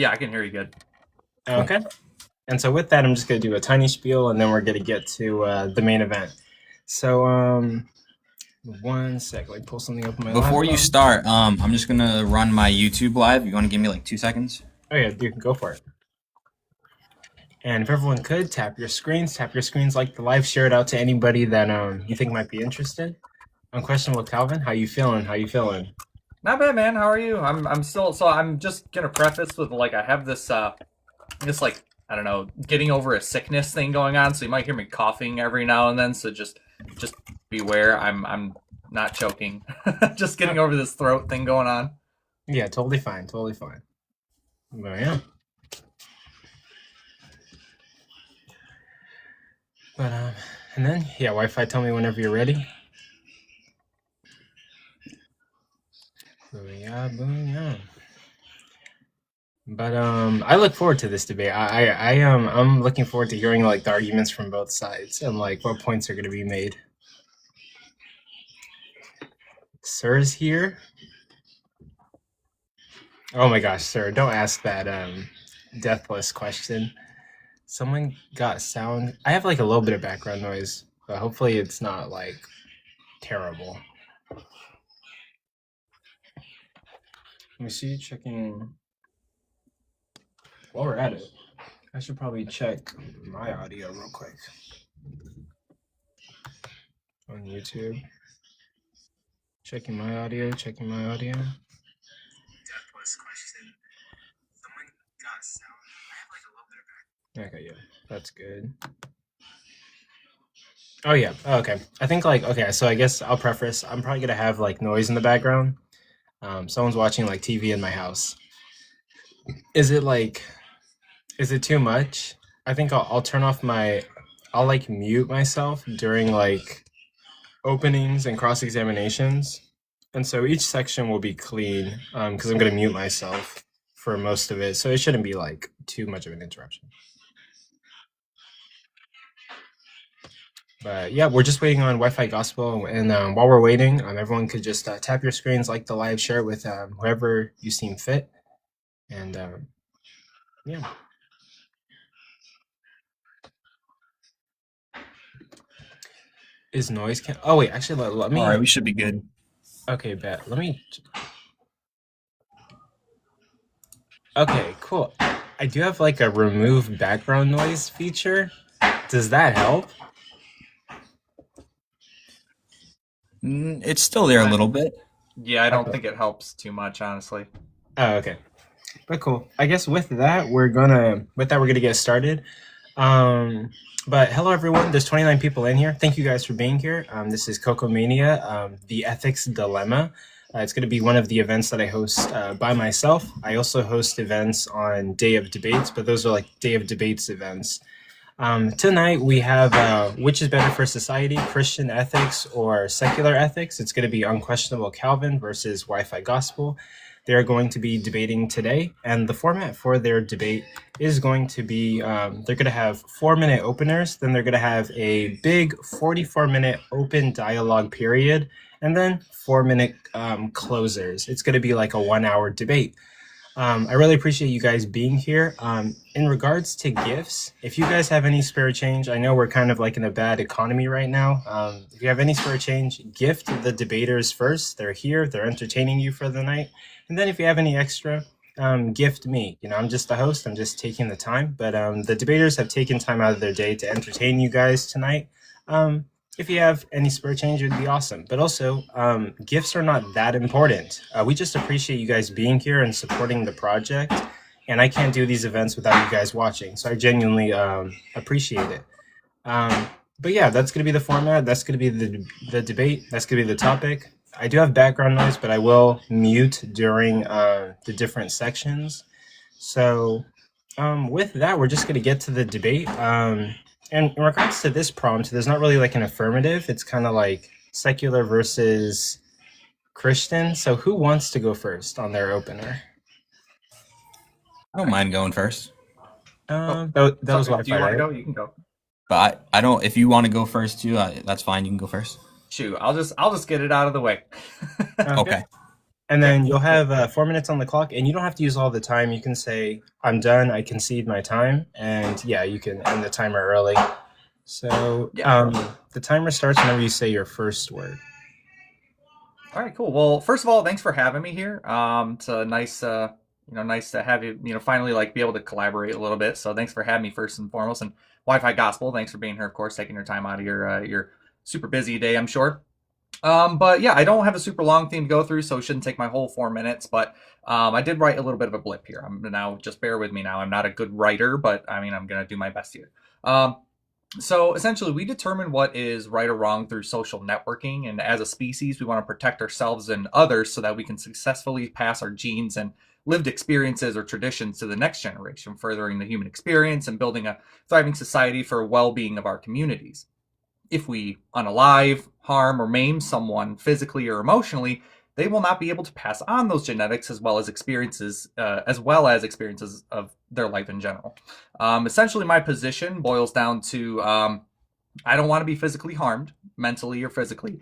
Yeah, I can hear you good. Okay. And so with that, I'm just going to do a tiny spiel, and then we're going to get to the main event. So, 1 sec. Like, pull something up on my Before laptop. you start, I'm just gonna run my YouTube live. You want to give me like 2 seconds? Oh yeah, you can go for it. And if everyone could tap your screens, like the live, share it out to anybody that you think might be interested. Unquestionable Calvin, how you feeling? How you feeling? Not bad, man. How are you? I'm still. So I'm just gonna preface with like I have this like I don't know, getting over a sickness thing going on. So you might hear me coughing every now and then. So just beware. I'm not choking. Just getting over this throat thing going on. Yeah, totally fine. Totally fine. But yeah. But and then yeah, Wi-Fi. Tell me whenever you're ready. Booyah, booyah. But I look forward to this debate. I'm looking forward to hearing like the arguments from both sides and like what points are going to be made. Sir's here. Oh my gosh, sir! Don't ask that deathless question. Someone got sound. I have like a little bit of background noise, but hopefully it's not like terrible. Let me see. Checking. While we're at it, I should probably check my audio real quick on YouTube. Checking my audio. Deathless question. Someone got sound. I have like a little bit of background. Okay, yeah, that's good. Oh yeah. Oh, okay. I think like okay. So I guess I'll preface. I'm probably gonna have like noise in the background. Someone's watching like TV in my house. Is it too much? I think I'll turn off I'll like mute myself during like openings and cross examinations, and so each section will be clean because I'm gonna mute myself for most of it, so it shouldn't be like too much of an interruption. But yeah, we're just waiting on Wi-Fi Gospel, and while we're waiting, everyone could just tap your screens, like the live, share it with whoever you seem fit, and yeah. Is noise can? Oh wait, actually, let me. All right, we should be good. Okay, bet. Let me. Okay, cool. I do have like a remove background noise feature. Does that help? It's still there a little bit. Yeah, I don't think it helps too much, honestly. Oh, okay. But cool. I guess with that we're gonna get started. But hello everyone. There's 29 people in here. Thank you guys for being here. This is COCO-MABIA the Ethics Dilemma. It's going to be one of the events that I host by myself. I also host events on Day of Debates, but those are like Day of Debates events. Tonight we have which is better for society, Christian ethics or secular ethics? It's going to be Unquestionable Calvin versus Wi-Fi Gospel. They're going to be debating today, and the format for their debate is going to be they're going to have 4-minute openers, then they're going to have a big 44-minute open dialogue period, and then 4-minute closers. It's going to be like a 1-hour debate. I really appreciate you guys being here. In regards to gifts, if you guys have any spare change, I know we're kind of like in a bad economy right now. If you have any spare change, gift the debaters first. They're here, they're entertaining you for the night. And then if you have any extra, gift me. You know, I'm just the host, I'm just taking the time. But the debaters have taken time out of their day to entertain you guys tonight. If you have any spare change, it would be awesome. But also, gifts are not that important. We just appreciate you guys being here and supporting the project. And I can't do these events without you guys watching. So I genuinely appreciate it. But yeah, that's going to be the format. That's going to be the debate. That's going to be the topic. I do have background noise, but I will mute during the different sections. So with that, we're just going to get to the debate. And in regards to this prompt, there's not really like an affirmative. It's kind of like secular versus Christian. So who wants to go first on their opener? I don't mind going first. That was what. Do you want to go? You can go. But I don't. If you want to go first too, that's fine. You can go first. Shoot, I'll just get it out of the way. Okay. And Okay. then you'll have 4 minutes on the clock, and you don't have to use all the time. You can say, I'm done, I concede my time, and yeah, you can end the timer early. So Yeah. the timer starts whenever you say your first word. All right, cool. Well, first of all, thanks for having me here. It's a nice, nice to have you, finally like be able to collaborate a little bit. So thanks for having me first and foremost. And Wi-Fi Gospel, thanks for being here, of course, taking your time out of your super busy day, I'm sure. But yeah, I don't have a super long thing to go through, so it shouldn't take my whole 4 minutes. But I did write a little bit of a blip here. I'm now just bear with me now. I'm not a good writer, but I mean I'm gonna do my best here. Um, so essentially, we determine what is right or wrong through social networking, and as a species, we want to protect ourselves and others so that we can successfully pass our genes and lived experiences or traditions to the next generation, furthering the human experience and building a thriving society for well-being of our communities. If we unalive, harm, or maim someone physically or emotionally, they will not be able to pass on those genetics as well as experiences of their life in general. Essentially, my position boils down to I don't want to be physically harmed, mentally or physically.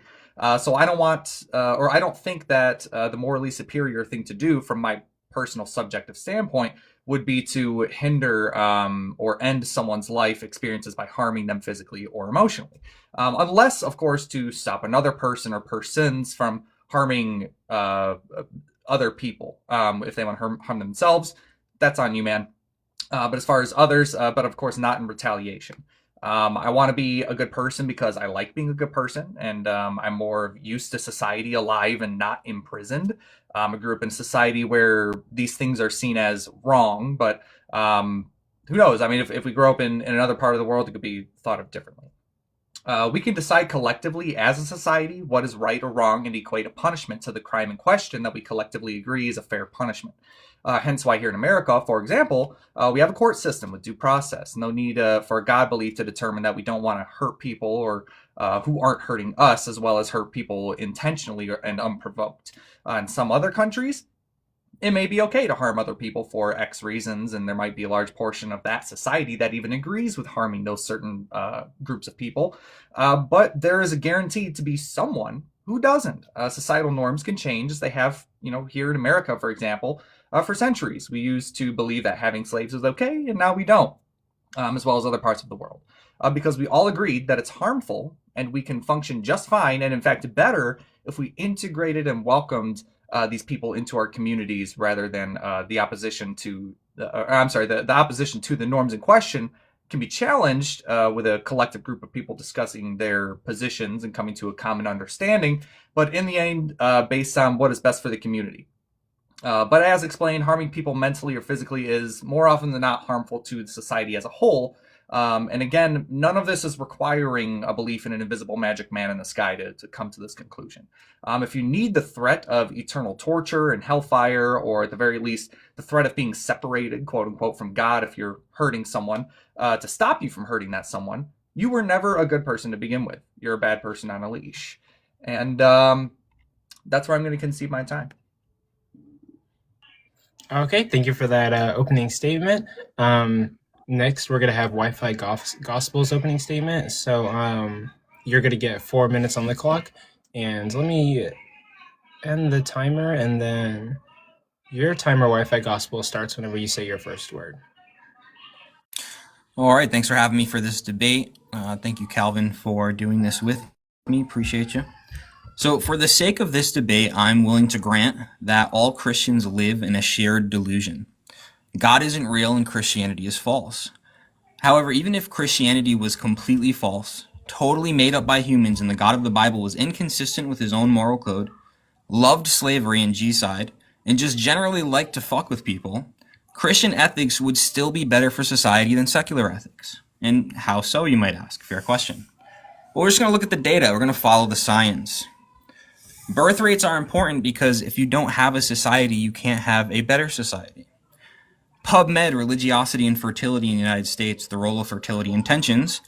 So I don't want, or I don't think that the morally superior thing to do from my personal subjective standpoint would be to hinder or end someone's life experiences by harming them physically or emotionally. Unless, of course, to stop another person or persons from harming other people. If they want to harm themselves, that's on you, man. But as far as others, but of course, not in retaliation. I want to be a good person because I like being a good person, and I'm more used to society alive and not imprisoned. I grew up in a society where these things are seen as wrong, but who knows? I mean, if we grow up in another part of the world, it could be thought of differently. We can decide collectively as a society what is right or wrong and equate a punishment to the crime in question that we collectively agree is a fair punishment. Hence why here in America, for example, we have a court system with due process. No need for a God belief to determine that we don't want to hurt people or who aren't hurting us, as well as hurt people intentionally and unprovoked. In some other countries, it may be okay to harm other people for X reasons, and there might be a large portion of that society that even agrees with harming those certain groups of people. But there is a guaranteed to be someone who doesn't. Societal norms can change as they have, here in America, for example, for centuries. We used to believe that having slaves was okay, and now we don't, as well as other parts of the world. Because we all agreed that it's harmful, and we can function just fine, and in fact better, if we integrated and welcomed these people into our communities rather than the opposition to, the opposition to the norms in question can be challenged with a collective group of people discussing their positions and coming to a common understanding, but in the end, based on what is best for the community. But as explained, harming people mentally or physically is more often than not harmful to society as a whole. And again, none of this is requiring a belief in an invisible magic man in the sky to come to this conclusion. If you need the threat of eternal torture and hellfire, or at the very least, the threat of being separated, quote unquote, from God if you're hurting someone, to stop you from hurting that someone, you were never a good person to begin with. You're a bad person on a leash. And that's where I'm going to concede my time. Okay, thank you for that opening statement. Next, we're going to have Wi-Fi Gospel's opening statement. So you're going to get 4 minutes on the clock. And let me end the timer, and then your timer, Wi-Fi Gospel, starts whenever you say your first word. All right, thanks for having me for this debate. Thank you, Calvin, for doing this with me. Appreciate you. So for the sake of this debate, I'm willing to grant that all Christians live in a shared delusion. God isn't real and Christianity is false. However, even if Christianity was completely false, totally made up by humans, and the God of the Bible was inconsistent with his own moral code, loved slavery and G-side, and just generally liked to fuck with people, Christian ethics would still be better for society than secular ethics. And how so, you might ask? Fair question. Well, we're just going to look at the data. We're going to follow the science. Birth rates are important because if you don't have a society, you can't have a better society. PubMed, Religiosity and Fertility in the United States, the role of fertility intentions,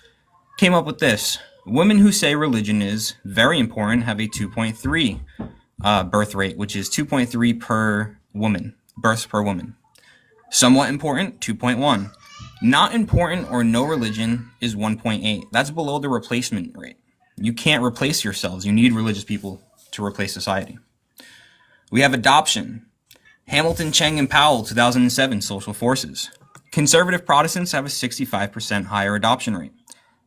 came up with this. Women who say religion is very important have a 2.3 birth rate, which is 2.3 per woman, births per woman. Somewhat important, 2.1. Not important or no religion is 1.8. That's below the replacement rate. You can't replace yourselves. You need religious people to replace society. We have adoption. Hamilton, Cheng, and Powell, 2007, social forces. Conservative Protestants have a 65% higher adoption rate.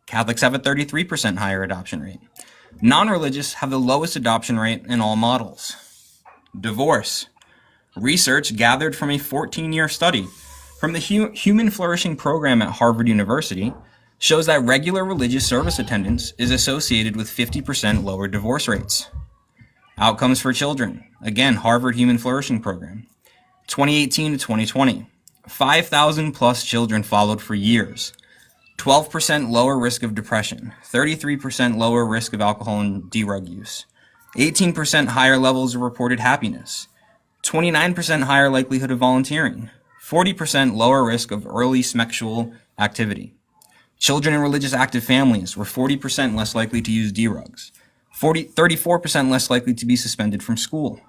Catholics have a 33% higher adoption rate. Non-religious have the lowest adoption rate in all models. Divorce. Research gathered from a 14-year study from the Human Flourishing Program at Harvard University shows that regular religious service attendance is associated with 50% lower divorce rates. Outcomes for children. Again, Harvard Human Flourishing Program. 2018 to 2020. 5,000 plus children followed for years. 12% lower risk of depression. 33% lower risk of alcohol and drug use. 18% higher levels of reported happiness. 29% higher likelihood of volunteering. 40% lower risk of early sexual activity. Children in religious active families were 40% less likely to use drugs. 34% less likely to be suspended from school.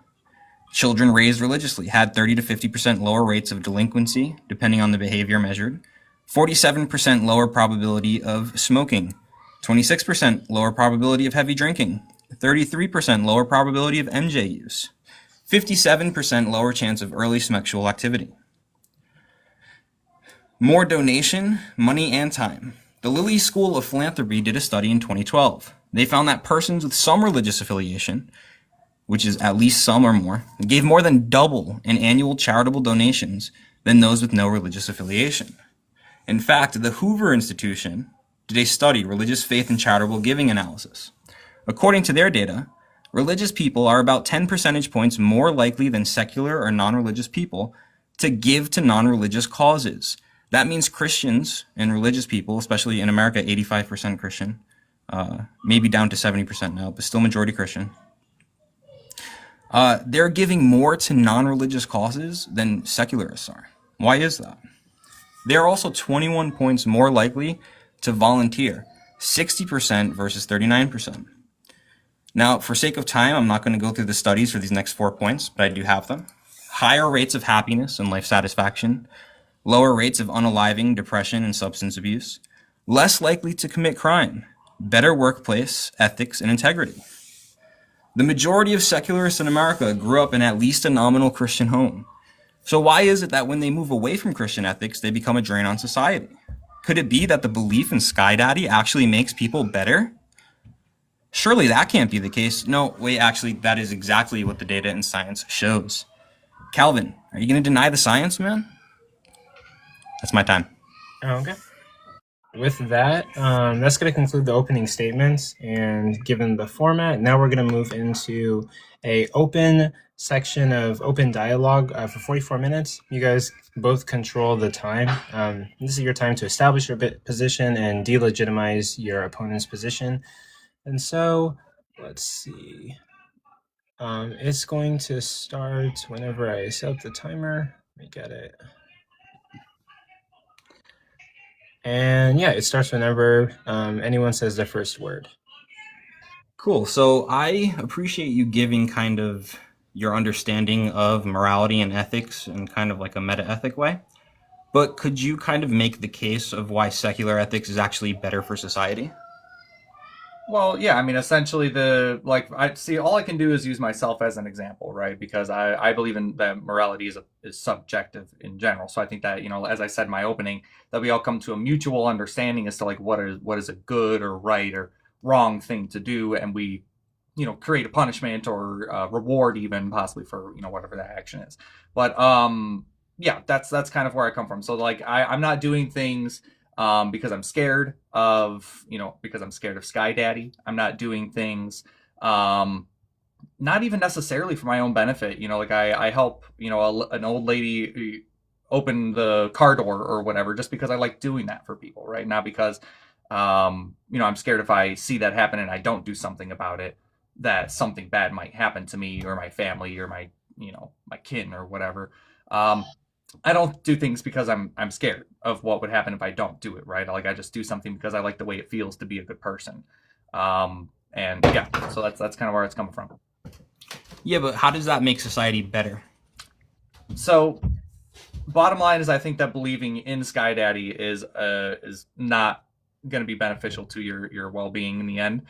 Children raised religiously had 30 to 50% lower rates of delinquency, depending on the behavior measured. 47% lower probability of smoking. 26% lower probability of heavy drinking. 33% lower probability of MJ use. 57% lower chance of early sexual activity. More donation, money, and time. The Lilly School of Philanthropy did a study in 2012. They found that persons with some religious affiliation, which is at least some or more, gave more than double in annual charitable donations than those with no religious affiliation. In fact, the Hoover Institution did a study, Religious Faith and Charitable Giving Analysis. According to their data, religious people are about 10 percentage points more likely than secular or non-religious people to give to non-religious causes. That means Christians and religious people, especially in America, 85% Christian, maybe down to 70% now, but still majority Christian. They're giving more to non-religious causes than secularists are. Why is that? They're also 21 points more likely to volunteer, 60% versus 39%. Now, for sake of time, I'm not going to go through the studies for these next 4 points, but I do have them. Higher rates of happiness and life satisfaction, lower rates of unaliving, depression, and substance abuse, less likely to commit crime, better workplace ethics and integrity. The majority of secularists in America grew up in at least a nominal Christian home. So why is it that when they move away from Christian ethics, they become a drain on society? Could it be that the belief in Sky Daddy actually makes people better? Surely that can't be the case. No, wait, actually, that is exactly what the data and science shows. Calvin, are you going to deny the science, man? That's my time. Okay. With that, that's going to conclude the opening statements. And given the format, now we're going to move into a open section of open dialogue for 44 minutes. You guys both control the time. This is your time to establish your position and delegitimize your opponent's position. And so, let's see. It's going to start whenever I set up the timer. Let me get it. And yeah, it starts whenever anyone says their first word. Cool. So I appreciate you giving kind of your understanding of morality and ethics in kind of like a meta-ethic way. But could you kind of make the case of why secular ethics is actually better for society? Well, yeah, I mean, essentially, I see. All I can do is use myself as an example, right? Because I believe in that morality is subjective in general. So I think that, as I said in my opening, that we all come to a mutual understanding as to like what is a good or right or wrong thing to do, and we, create a punishment or reward even possibly for whatever that action is. But yeah, that's kind of where I come from. So like I'm not doing things because I'm scared of, because I'm scared of Sky Daddy. I'm not doing things, not even necessarily for my own benefit. Like I help, an old lady open the car door or whatever, just because I like doing that for people, right? Not because, I'm scared if I see that happen and I don't do something about it, that something bad might happen to me or my family or my, my kin or whatever. I don't do things because I'm scared of what would happen if I don't do it, right? Like I just do something because I like the way it feels to be a good person. And yeah, so that's kind of where it's coming from. Yeah, but how does that make society better? So bottom line is I think that believing in Sky Daddy is not going to be beneficial to your well-being in the end.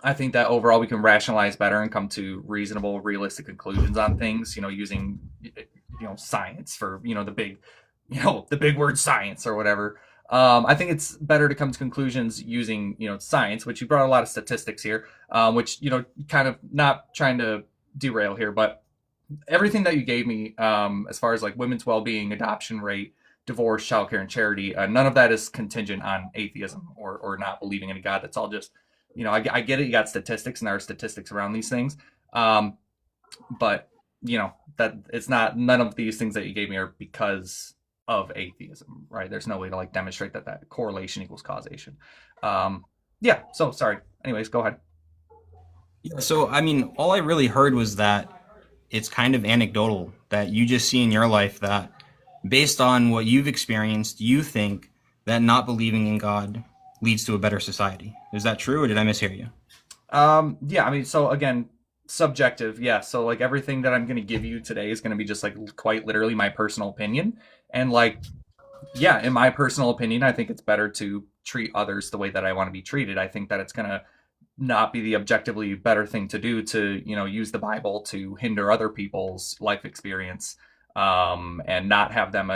I think that overall we can rationalize better and come to reasonable, realistic conclusions on things. Using science for the big, the big word science or whatever. I think it's better to come to conclusions using science, which you brought a lot of statistics here, which kind of not trying to derail here, but everything that you gave me as far as like women's well-being, adoption rate, divorce, childcare, and charity, none of that is contingent on atheism or not believing in a God. That's all just I get it. You got statistics, and there are statistics around these things, but that it's not. None of these things that you gave me are because of atheism, right? There's no way to like demonstrate that correlation equals causation. Yeah. So sorry. Anyways, go ahead. Yeah, so I mean, all I really heard was that it's kind of anecdotal that you just see in your life that based on what you've experienced, you think that not believing in God leads to a better society. Is that true, or did I mishear you? Yeah. I mean, so again, subjective. Yeah. So like everything that I'm going to give you today is going to be just like quite literally my personal opinion, and like yeah, in my personal opinion, I think it's better to treat others the way that I want to be treated. I think that it's going to not be the objectively better thing to do to use the Bible to hinder other people's life experience, and not have them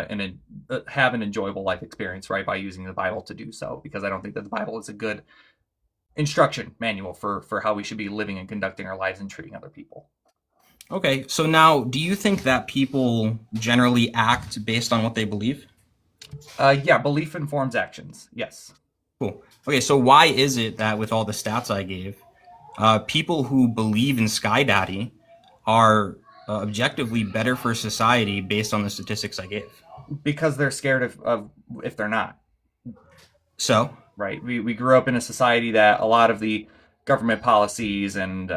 have an enjoyable life experience, right, by using the Bible to do so, because I don't think that the Bible is a good instruction manual for how we should be living and conducting our lives and treating other people. Okay, so now do you think that people generally act based on what they believe? Yeah, belief informs actions. Yes. Cool. Okay, so why is it that with all the stats I gave, people who believe in Sky Daddy are objectively better for society based on the statistics I gave? Because they're scared of if they're not. So? Right. We grew up in a society that a lot of the government policies and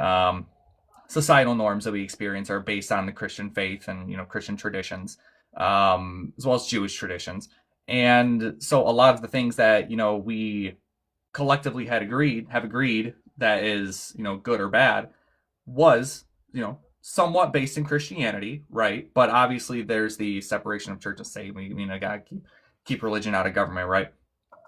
societal norms that we experience are based on the Christian faith and Christian traditions, as well as Jewish traditions. And so a lot of the things that we collectively have agreed that is good or bad was somewhat based in Christianity, right? But obviously there's the separation of church and state. I gotta keep religion out of government, right?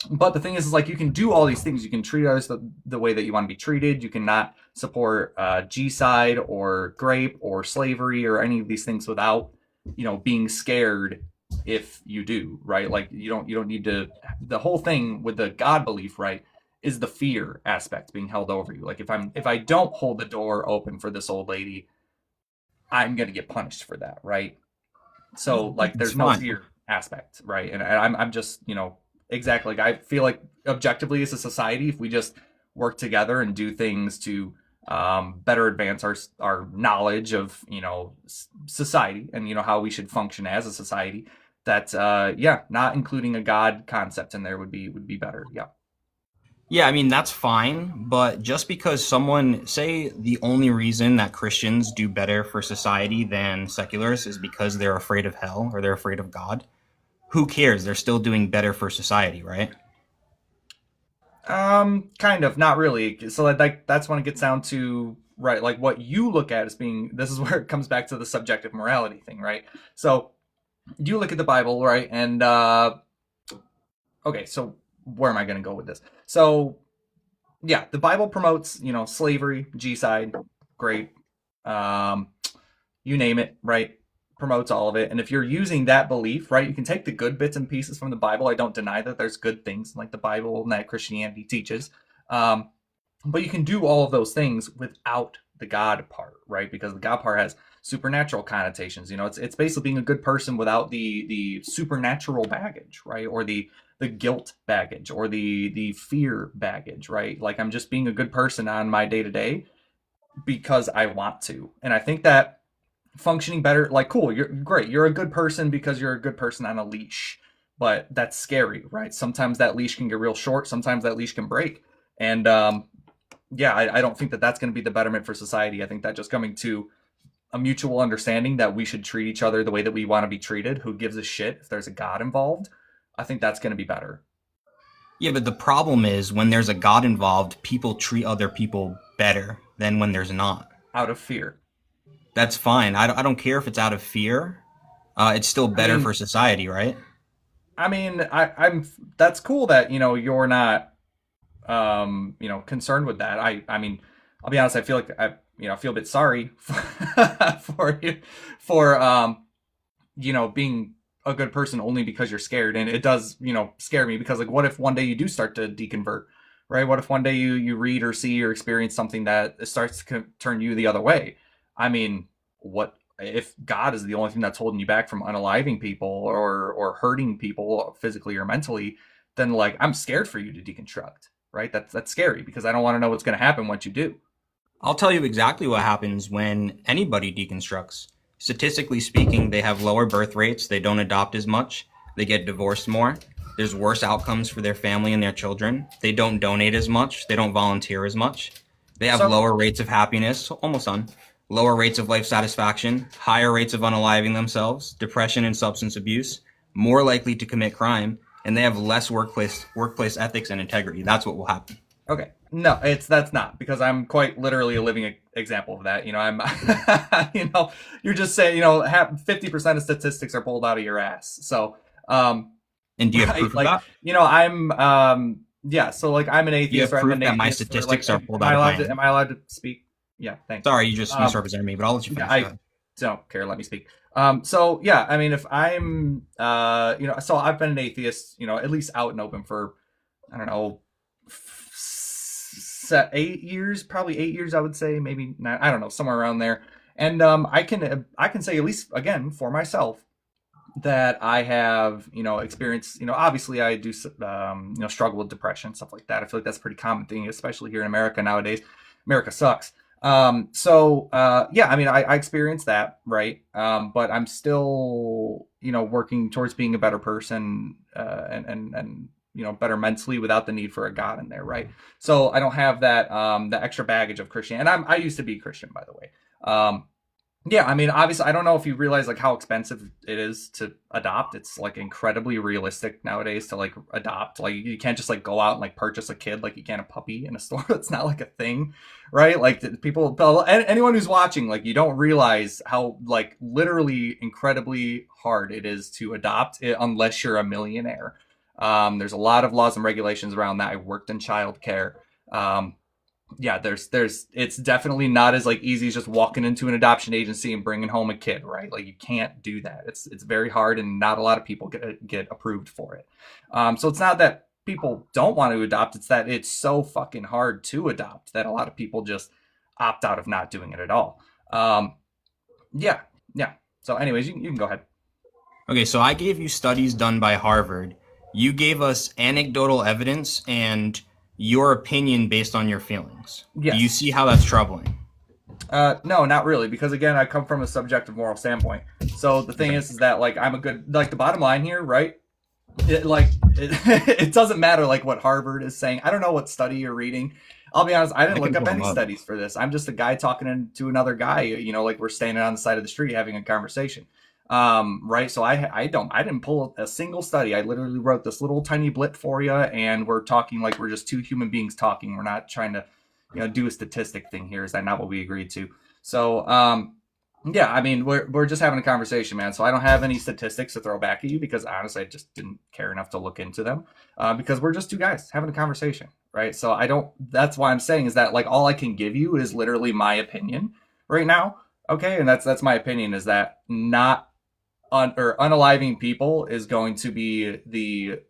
But the thing is like you can do all these things. You can treat others the way that you want to be treated. You cannot support G-side or grape or slavery or any of these things without being scared if you do, right? Like you don't need to. The whole thing with the God belief, right, is the fear aspect being held over you. Like if I don't hold the door open for this old lady, I'm gonna get punished for that, right? So like there's no fear aspect, right? And I'm just exactly. Like, I feel like objectively as a society, if we just work together and do things to better advance our knowledge of society and how we should function as a society, that yeah, not including a God concept in there would be better. Yeah. Yeah, I mean, that's fine, but just because someone, say the only reason that Christians do better for society than secularists is because they're afraid of hell or they're afraid of God, who cares? They're still doing better for society, right? Kind of, not really. So like that's when it gets down to right, like what you look at as being. This is where it comes back to the subjective morality thing, right? So you look at the Bible, right, and okay, so where am I going to go with this? So yeah, the Bible promotes slavery, G-side, great, you name it, right? Promotes all of it. And if you're using that belief, right, you can take the good bits and pieces from the Bible. I don't deny that there's good things like the Bible and that Christianity teaches. But you can do all of those things without the God part, right? Because the God part has supernatural connotations. It's basically being a good person without the supernatural baggage, right? Or the guilt baggage or the fear baggage, right? Like I'm just being a good person on my day to day because I want to. And I think that functioning better, like cool, you're great. You're a good person because you're a good person on a leash, but that's scary, right? Sometimes that leash can get real short. Sometimes that leash can break. And yeah, I don't think that that's going to be the betterment for society. I think that just coming to a mutual understanding that we should treat each other the way that we want to be treated. Who gives a shit if there's a God involved? I think that's going to be better. Yeah, but the problem is when there's a God involved, people treat other people better than when there's not. Out of fear. That's fine. I don't care if it's out of fear. It's still better for society, right? I mean, I'm. That's cool that you're not concerned with that. I mean, I'll be honest, I feel like I feel a bit sorry for you for being a good person only because you're scared. And it does, scare me because like, what if one day you do start to deconvert, right? What if one day you read or see or experience something that starts to turn you the other way? I mean, what if God is the only thing that's holding you back from unaliving people or hurting people physically or mentally? Then like, I'm scared for you to deconstruct, right? That's scary because I don't want to know what's going to happen once you do. I'll tell you exactly what happens when anybody deconstructs. Statistically speaking, they have lower birth rates, they don't adopt as much, they get divorced more, there's worse outcomes for their family and their children, they don't donate as much, they don't volunteer as much, they have lower rates of happiness, almost on, lower rates of life satisfaction, higher rates of unaliving themselves, depression and substance abuse, more likely to commit crime, and they have less workplace ethics and integrity. That's what will happen. Okay. No, that's not, because I'm quite literally a living example of that. I'm, you're just saying, 50% of statistics are pulled out of your ass. So, and do you have proof of that? Yeah. So like, I'm an atheist. You have proof I'm that my statistics are pulled out of my ass. Am I allowed to speak? Yeah. Thanks. Sorry, you just misrepresented me, but I'll let you finish. I don't care. Let me speak. So yeah, I mean, if I'm, so I've been an atheist, at least out and open for, I don't know, 8 years, probably 8 years, I would say, maybe not, I don't know, somewhere around there. And I can say, at least again for myself, that I have experienced, obviously I do struggle with depression, stuff like that. I feel like that's a pretty common thing, especially here in America nowadays. America sucks. Yeah, I mean, I experienced that, right? But I'm still working towards being a better person, and better mentally without the need for a God in there, right? So I don't have that the extra baggage of Christianity. And I used to be Christian, by the way. Yeah, I mean, obviously, I don't know if you realize like how expensive it is to adopt. It's like incredibly realistic nowadays to like adopt. Like you can't just like go out and like purchase a kid like you can a puppy in a store. It's not like a thing, right? Like people, anyone who's watching, like you don't realize how like literally incredibly hard it is to adopt it unless you're a millionaire. There's a lot of laws and regulations around that. I worked in childcare. Yeah, it's definitely not as like easy as just walking into an adoption agency and bringing home a kid, right? Like you can't do that. It's very hard, and not a lot of people get approved for it. So it's not that people don't want to adopt, it's that it's so fucking hard to adopt that a lot of people just opt out of not doing it at all. Yeah. So anyways, you can go ahead. Okay, so I gave you studies done by Harvard. You gave us anecdotal evidence and your opinion based on your feelings. Yes. Do you see how that's troubling? No, not really, because again, I come from a subjective moral standpoint. So the thing is that like I'm a good, like the bottom line here, right? It doesn't matter like what Harvard is saying. I don't know what study you're reading. I'll be honest, I didn't look up any studies for this. I'm just a guy talking to another guy, like we're standing on the side of the street having a conversation. Right. So I didn't pull a single study. I literally wrote this little tiny blip for you, and we're talking like we're just two human beings talking. We're not trying to, do a statistic thing here. Is that not what we agreed to? So, yeah, I mean, we're just having a conversation, man. So I don't have any statistics to throw back at you because honestly, I just didn't care enough to look into them, because we're just two guys having a conversation. Right. So that's why I'm saying is that like, all I can give you is literally my opinion right now. Okay. And that's my opinion, is that unaliving people is going to be the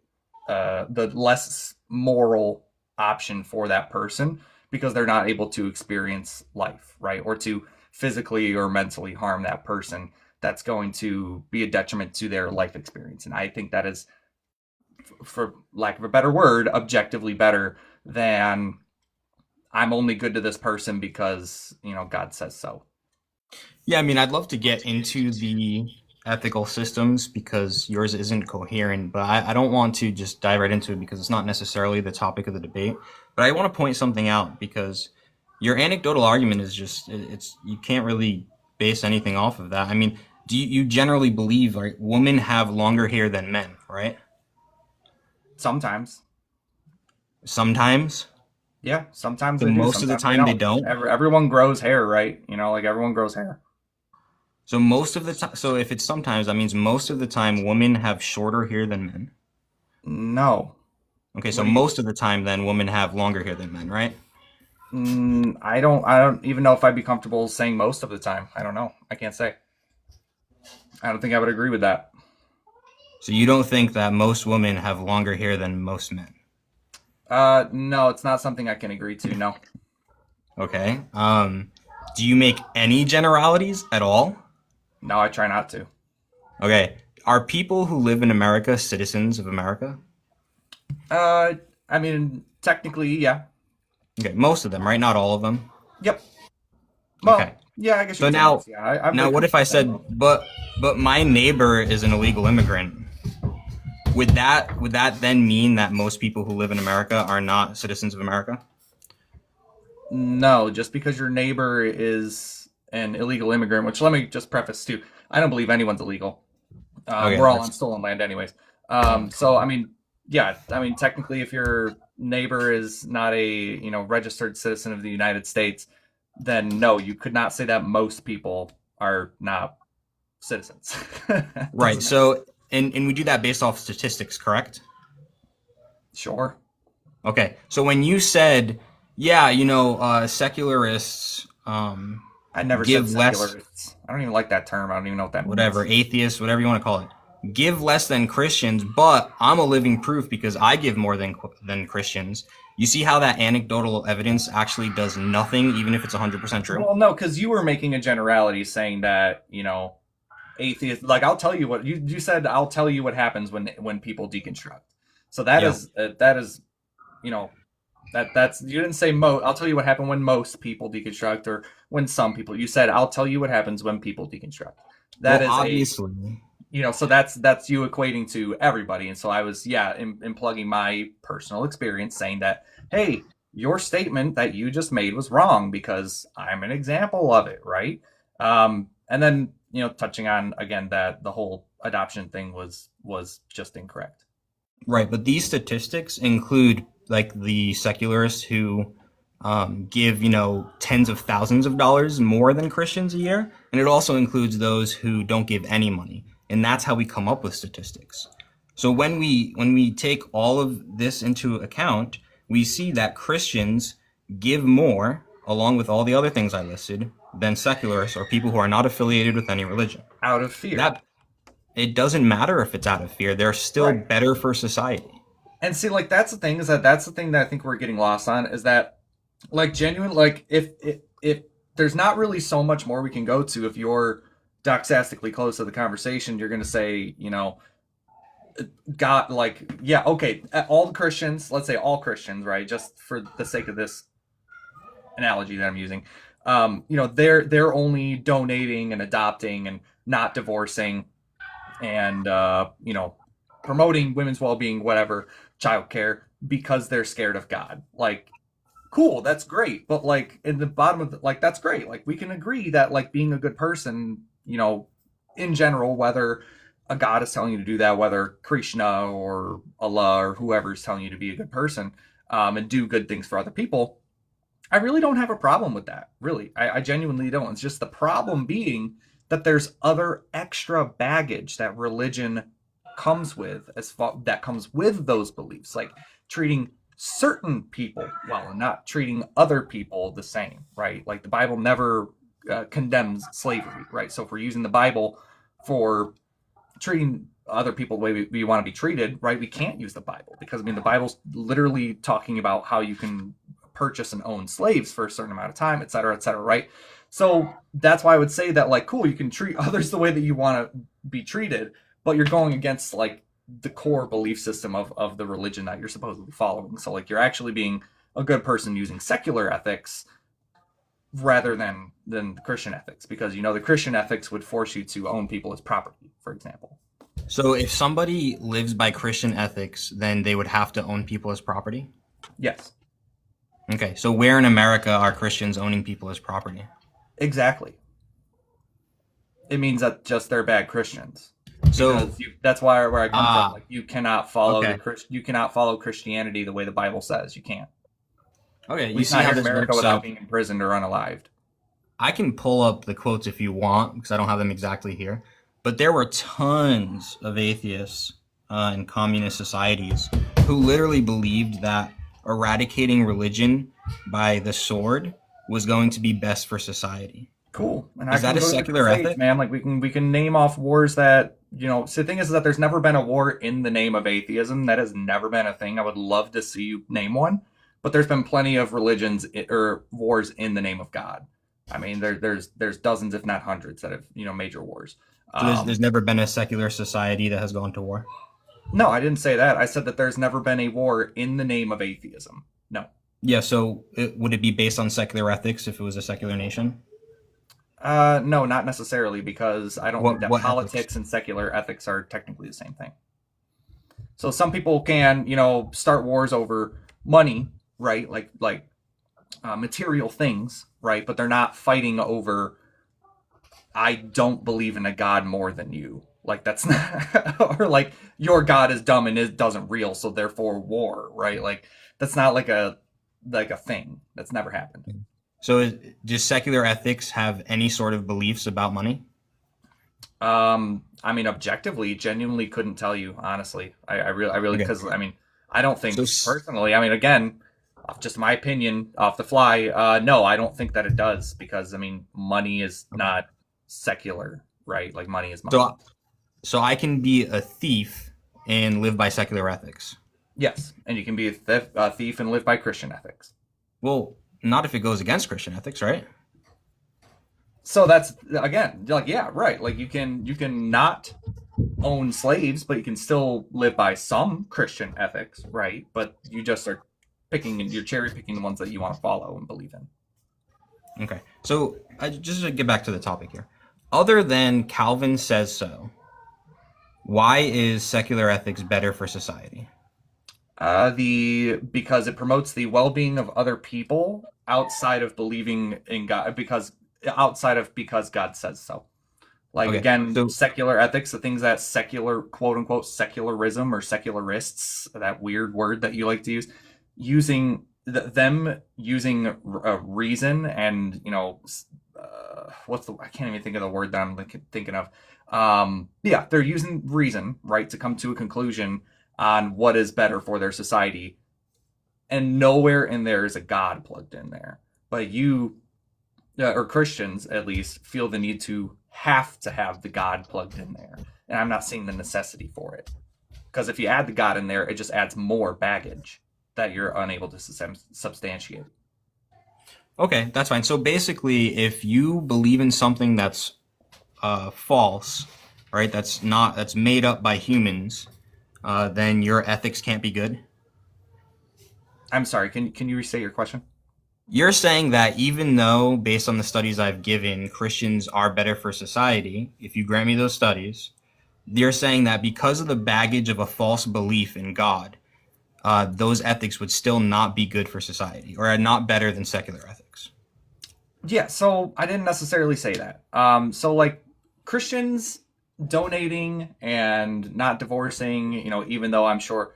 less moral option for that person, because they're not able to experience life, right? Or to physically or mentally harm that person. That's going to be a detriment to their life experience. And I think that is, for lack of a better word, objectively better than I'm only good to this person because, God says so. Yeah, I mean, I'd love to get into the ethical systems because yours isn't coherent, but I don't want to just dive right into it because it's not necessarily the topic of the debate. But I want to point something out, because your anecdotal argument is just, you can't really base anything off of that. I mean, do you generally believe like women have longer hair than men, right? Sometimes. Sometimes? Yeah, sometimes. But most of the time they don't. Everyone grows hair, right? Like everyone grows hair. So most of the time, so if it's sometimes, that means most of the time women have shorter hair than men? No. Okay, so most of the time then women have longer hair than men, right? I don't even know if I'd be comfortable saying most of the time. I don't know. I can't say. I don't think I would agree with that. So you don't think that most women have longer hair than most men? No, it's not something I can agree to. No. Okay. Do you make any generalities at all? No, I try not to. Okay. Are people who live in America citizens of America? I mean, technically, yeah. Okay, most of them, right? Not all of them. Yep. Well, Okay. yeah, I guess you So could say now, most. Yeah, I'm now, very what if I said, comfortable but my neighbor is an illegal immigrant? Would that then mean that most people who live in America are not citizens of America? No, just because your neighbor is an illegal immigrant, which let me just preface too, I don't believe anyone's illegal. Okay, We're all on that's stolen land, anyways. So I mean, yeah, I mean, technically, if your neighbor is not a registered citizen of the United States, then no, you could not say that most people are not citizens. right. Doesn't make sense. So, and we do that based off statistics, correct? Sure. Okay. So when you said, yeah, secularists I never said give less, secularists. I don't even like that term. I don't even know what that whatever, means. atheists, whatever you want to call it, give less than Christians, but I'm a living proof because I give more than Christians. You see how that anecdotal evidence actually does nothing, even if it's 100% true? Well, no, because you were making a generality saying that atheists. Like, I'll tell you what you said. I'll tell you what happens when people deconstruct. So Yeah. that is you know that's you didn't say most. I'll tell you what happened when most people deconstruct, or when some people. You said I'll tell you what happens when people deconstruct. That Well, is a obviously. so that's you equating to everybody. And so I was, yeah, in plugging my personal experience, saying that, hey, your statement that you just made was wrong because I'm an example of it, right? And then touching on again that the whole adoption thing was just incorrect. Right, but these statistics include like the secularists who give tens of thousands of dollars more than Christians a year, and it also includes those who don't give any money, and that's how we come up with statistics. So when we take all of this into account, we see that Christians give more, along with all the other things I listed, than secularists or people who are not affiliated with any religion. Out of fear. That it doesn't matter if it's out of fear; they're still Right. better for society. And see, like, that's the thing that I think we're getting lost on, is that, like, genuine, like, if there's not really so much more we can go to. If you're doxastically close to the conversation, you're going to say, God, like, yeah, okay, all the Christians, let's say all Christians, right? Just for the sake of this analogy that I'm using, they're only donating and adopting and not divorcing and promoting women's well-being, whatever, childcare, because they're scared of God. Like, cool, that's great, but like in the bottom of like, that's great. Like, we can agree that, like, being a good person, in general, whether a god is telling you to do that, whether Krishna or Allah or whoever is telling you to be a good person, and do good things for other people, I really don't have a problem with that. Really, I genuinely don't. It's just the problem being that there's other extra baggage that religion comes with, that comes with those beliefs, like treating certain people well and not treating other people the same, right? Like, the Bible never condemns slavery, right? So if we're using the Bible for treating other people the way we want to be treated, right, we can't use the Bible, because I mean the Bible's literally talking about how you can purchase and own slaves for a certain amount of time, et cetera, right? So that's why I would say that, like, cool, you can treat others the way that you want to be treated, but you're going against, like, the core belief system of the religion that you're supposedly following. So, like, you're actually being a good person using secular ethics rather than the Christian ethics, because the Christian ethics would force you to own people as property, for example. So if somebody lives by Christian ethics, then they would have to own people as property? Yes, Okay, so where in America are Christians owning people as property? exactly. It means that just they're bad Christians. So, Because that's where I come from. Like, you cannot follow okay. you cannot follow Christianity the way the Bible says. You can't. Okay, At you least see not how here in this America works without out. being imprisoned or unalived. I can pull up the quotes if you want, because I don't have them exactly here. But there were tons of atheists in communist societies who literally believed that eradicating religion by the sword was going to be best for society. Cool. And I Is that can a go to the secular Crusades, ethic? man. Like we can name off wars that So the thing is that there's never been a war in the name of atheism. That has never been a thing. I would love to see you name one, but there's been plenty of religions or wars in the name of God. I mean, there's dozens, if not hundreds, that have major wars. So there's never been a secular society that has gone to war. No, I didn't say that. I said that there's never been a war in the name of atheism. No. Yeah. So would it be based on secular ethics if it was a secular nation? No, not necessarily, because I don't think that What politics ethics? and secular ethics are technically the same thing. So some people can, start wars over money, right? Like material things, right? But they're not fighting over. I don't believe in a god more than you. Like that's not, or like your god is dumb and it doesn't real, so therefore war, right? Like that's not like a thing. That's never happened. So does secular ethics have any sort of beliefs about money? I mean, objectively, genuinely couldn't tell you, honestly. I really, Okay. because I mean, I don't think So personally. I mean, again, off just my opinion, off the fly. No, I don't think that it does, because I mean, money is not secular, right? Like money is money. so so I can be a thief and live by secular ethics. Yes, and you can be a thief and live by Christian ethics. Well, not if it goes against Christian ethics, right? So that's again, like yeah, right. Like you can not own slaves, but you can still live by some Christian ethics, right? But you just are you're cherry picking the ones that you want to follow and believe in. Okay. So just to get back to the topic here. Other than Calvin says so, why is secular ethics better for society? The Because it promotes the well-being of other people outside of believing in God, because God says so. Like Okay. again, So secular ethics, the things that secular quote unquote secularism or secularists, that weird word that you like to use, them using reason and I can't even think of the word that I'm thinking of. Yeah, they're using reason, right, to come to a conclusion on what is better for their society, and nowhere in there is a God plugged in there. But you, or Christians at least, feel the need to have the God plugged in there, and I'm not seeing the necessity for it. Because if you add the God in there, it just adds more baggage that you're unable to substantiate. okay, that's fine. So basically, if you believe in something that's false, right? That's made up by humans, then your ethics can't be good. I'm sorry. Can you restate your question? You're saying that even though, based on the studies I've given, Christians are better for society, if you grant me those studies, you're saying that because of the baggage of a false belief in God, those ethics would still not be good for society or are not better than secular ethics. Yeah. So I didn't necessarily say that. So like Christians donating and not divorcing, even though I'm sure,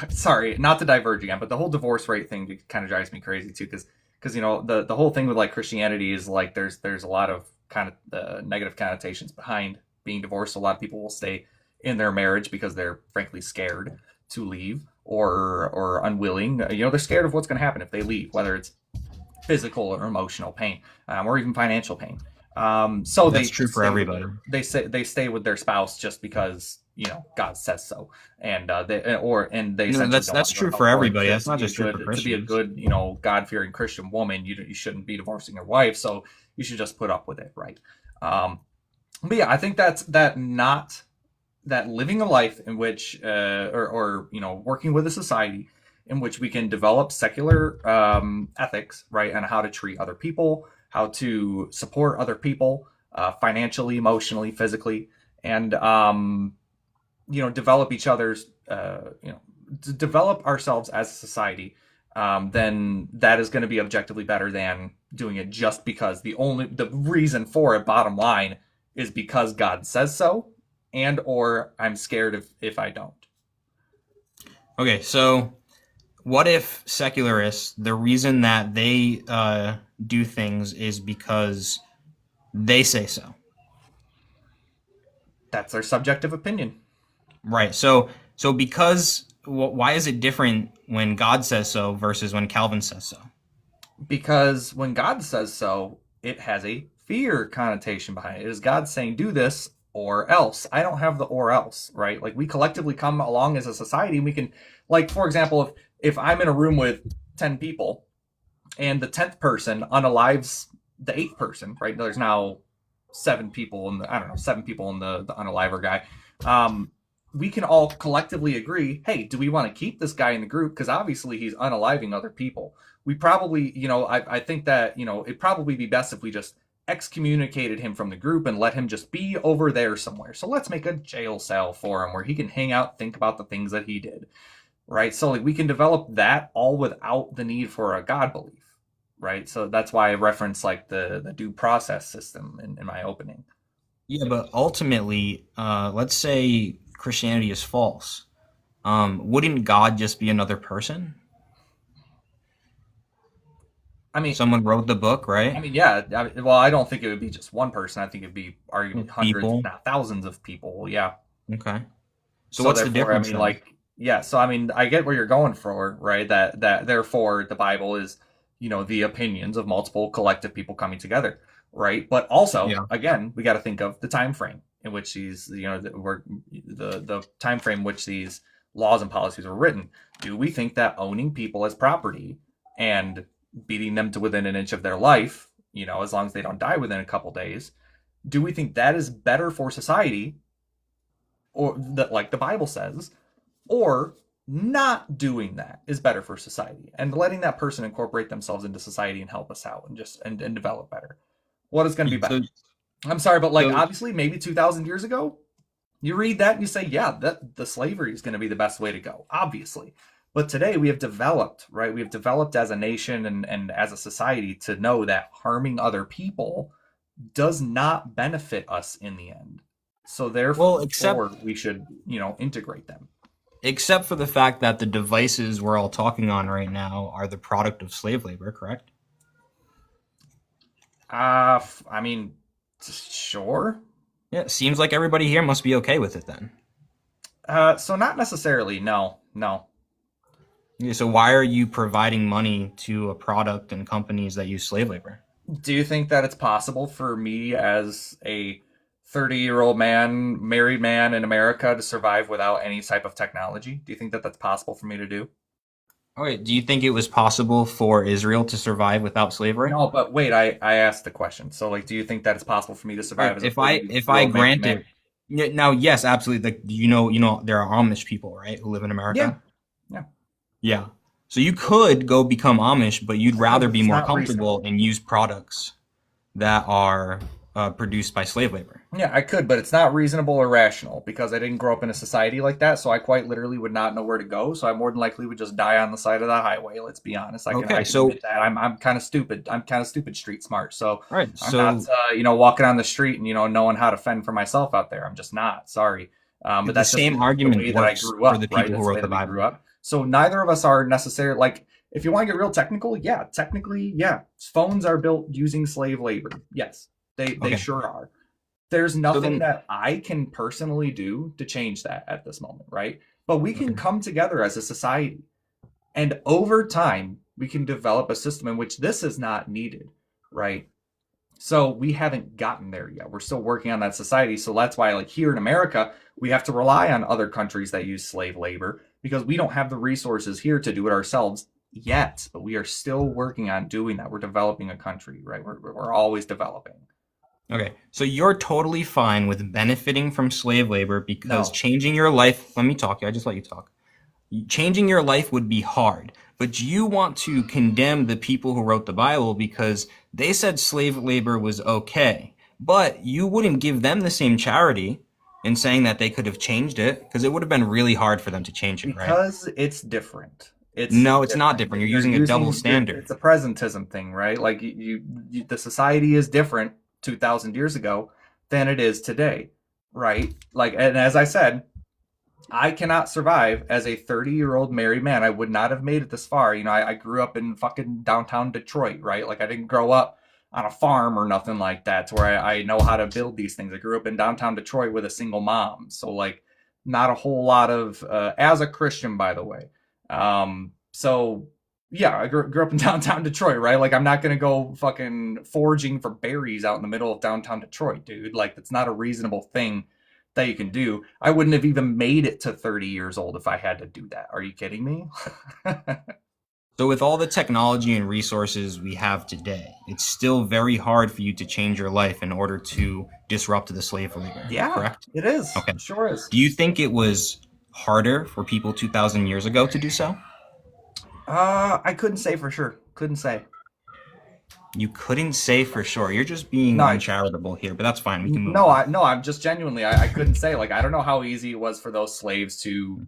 sorry, not to diverge again, but the whole divorce rate thing kind of drives me crazy too, because the whole thing with like Christianity is like there's a lot of kind of negative connotations behind being divorced. A lot of people will stay in their marriage because they're frankly scared to leave or unwilling. They're scared of what's going to happen if they leave, whether it's physical or emotional pain, or even financial pain. So That's true for everybody. They stay with their spouse just because God says so, and they No, essentially don't that's want to go true to for hell. Or everybody. That's not just true for to be a Christians. good God fearing Christian woman, you shouldn't be divorcing your wife, so you should just put up with it, right? But yeah, I think that living a life in which or working with a society in which we can develop secular ethics, right, on how to treat other people, how to support other people financially, emotionally, physically, and develop each other's to develop ourselves as a society, then that is going to be objectively better than doing it just because the reason for it, bottom line, is because God says so, and or I'm scared if I don't. Okay, so what if secularists, the reason that they do things is because they say so? That's their subjective opinion. Right. So because Why is it different when God says so versus when Calvin says so? Because when God says so, it has a fear connotation behind it. It is God saying, do this or else. I don't have the or else, right? Like we collectively come along as a society and we can, like, for example, if I'm in a room with 10 people and the 10th person unalives the eighth person, right? There's now seven people in the, I don't know, seven people in the unaliver guy. We can all collectively agree, hey, do we want to keep this guy in the group? Because obviously he's unaliving other people. We probably, I think that, it'd probably be best if we just excommunicated him from the group and let him just be over there somewhere. So let's make a jail cell for him where he can hang out, think about the things that he did, right? So like we can develop that all without the need for a God belief, right? So that's why I reference like the due process system in my opening. Yeah, but ultimately, let's say Christianity is false. Wouldn't God just be another person? I mean, Someone wrote the book, right? I mean, yeah. Well, I don't think it would be just one person. I think it'd be arguably hundreds, People. if not thousands of people. Yeah. Okay. So what's the therefore, difference I mean, then? like, yeah. So I mean, I get where you're going for, right? That therefore the Bible is, the opinions of multiple collective people coming together, right? But also, Yeah. again, we got to think of the time frame in which these, the time frame in which these laws and policies were written. Do we think that owning people as property and beating them to within an inch of their life, as long as they don't die within a couple days, do we think that is better for society, or that, like the Bible says, or not doing that is better for society and letting that person incorporate themselves into society and help us out and just and develop better? What is going to be So, better? I'm sorry, but like so obviously maybe 2,000 years ago, you read that and you say, yeah, that the slavery is going to be the best way to go, obviously. But today we have developed, right? We have developed as a nation and as a society to know that harming other people does not benefit us in the end. So well, therefore, we should, integrate them. except for the fact that the devices we're all talking on right now are the product of slave labor, correct? I mean, sure. Yeah, it seems like everybody here must be okay with it then. So not necessarily. No, no. Yeah, so why are you providing money to a product and companies that use slave labor? Do you think that it's possible for me as a 30-year-old man, married man in America to survive without any type of technology? Do you think that that's possible for me to do? Okay, do you think it was possible for Israel to survive without slavery? No, but wait, I asked the question. So, like, do you think that it's possible for me to survive Alright, as a if I 30-year-old married grant man? it, yeah, now yes, absolutely. Like you know, there are Amish people, right, who live in Yeah, America. yeah. Yeah. So you could go become Amish, but you'd I know, rather but be it's more not comfortable reasonable. and use products that are produced by slave labor. Yeah, I could, but it's not reasonable or rational because I didn't grow up in a society like that. So I quite literally would not know where to go. So I more than likely would just die on the side of the highway. Let's be honest. I Okay, can so admit that. I'm kind of stupid. I'm kind of stupid street smart. So all right, I'm not, so walking on the street and knowing how to fend for myself out there. I'm just not. Sorry, but the that's just same the argument way that I works grew for the up. Right? people who That's the wrote way the that we grew Bible. up. So neither of us are necessarily like. If you want to get real technical, yeah, technically, yeah, phones are built using slave labor. Yes, they Okay, sure are. There's so nothing then, that I can personally do to change that at this moment, right? But we can okay, come together as a society, and over time, we can develop a system in which this is not needed, right? So we haven't gotten there yet. We're still working on that society. So that's why, like here in America, we have to rely on other countries that use slave labor because we don't have the resources here to do it ourselves yet. But we are still working on doing that. We're developing a country, right? We're always developing. okay. So you're totally fine with benefiting from slave labor because No, changing your life. Let me talk. I just let you talk. Changing your life would be hard, but you want to condemn the people who wrote the Bible because they said slave labor was okay, but you wouldn't give them the same charity in saying that they could have changed it because it would have been really hard for them to change it, right? because it's different. It's No, it's not different. different. You're You're using a double using standard. it's a presentism thing, right? Like the society is different 2,000 years ago than it is today, right? Like, and as I said, I cannot survive as a 30-year-old married man. I would not have made it this far. I grew up in fucking downtown Detroit, right? Like I didn't grow up on a farm or nothing like that to where I know how to build these things. I grew up in downtown Detroit with a single mom. So like not a whole lot of, as a Christian, by the way. So yeah, I grew up in downtown Detroit, right? Like, I'm not gonna go fucking foraging for berries out in the middle of downtown Detroit, dude. Like, that's not a reasonable thing that you can do. I wouldn't have even made it to 30 years old if I had to do that. Are you kidding me? So with all the technology and resources we have today, it's still very hard for you to change your life in order to disrupt the slave labor. Yeah, correct? it is. Okay. It sure is. Do you think it was harder for people 2,000 years ago to do so? I couldn't say for sure. Couldn't say. You couldn't say for sure. You're just being uncharitable here, but that's fine. We can move on. I'm just genuinely, I couldn't say. Like, I don't know how easy it was for those slaves to,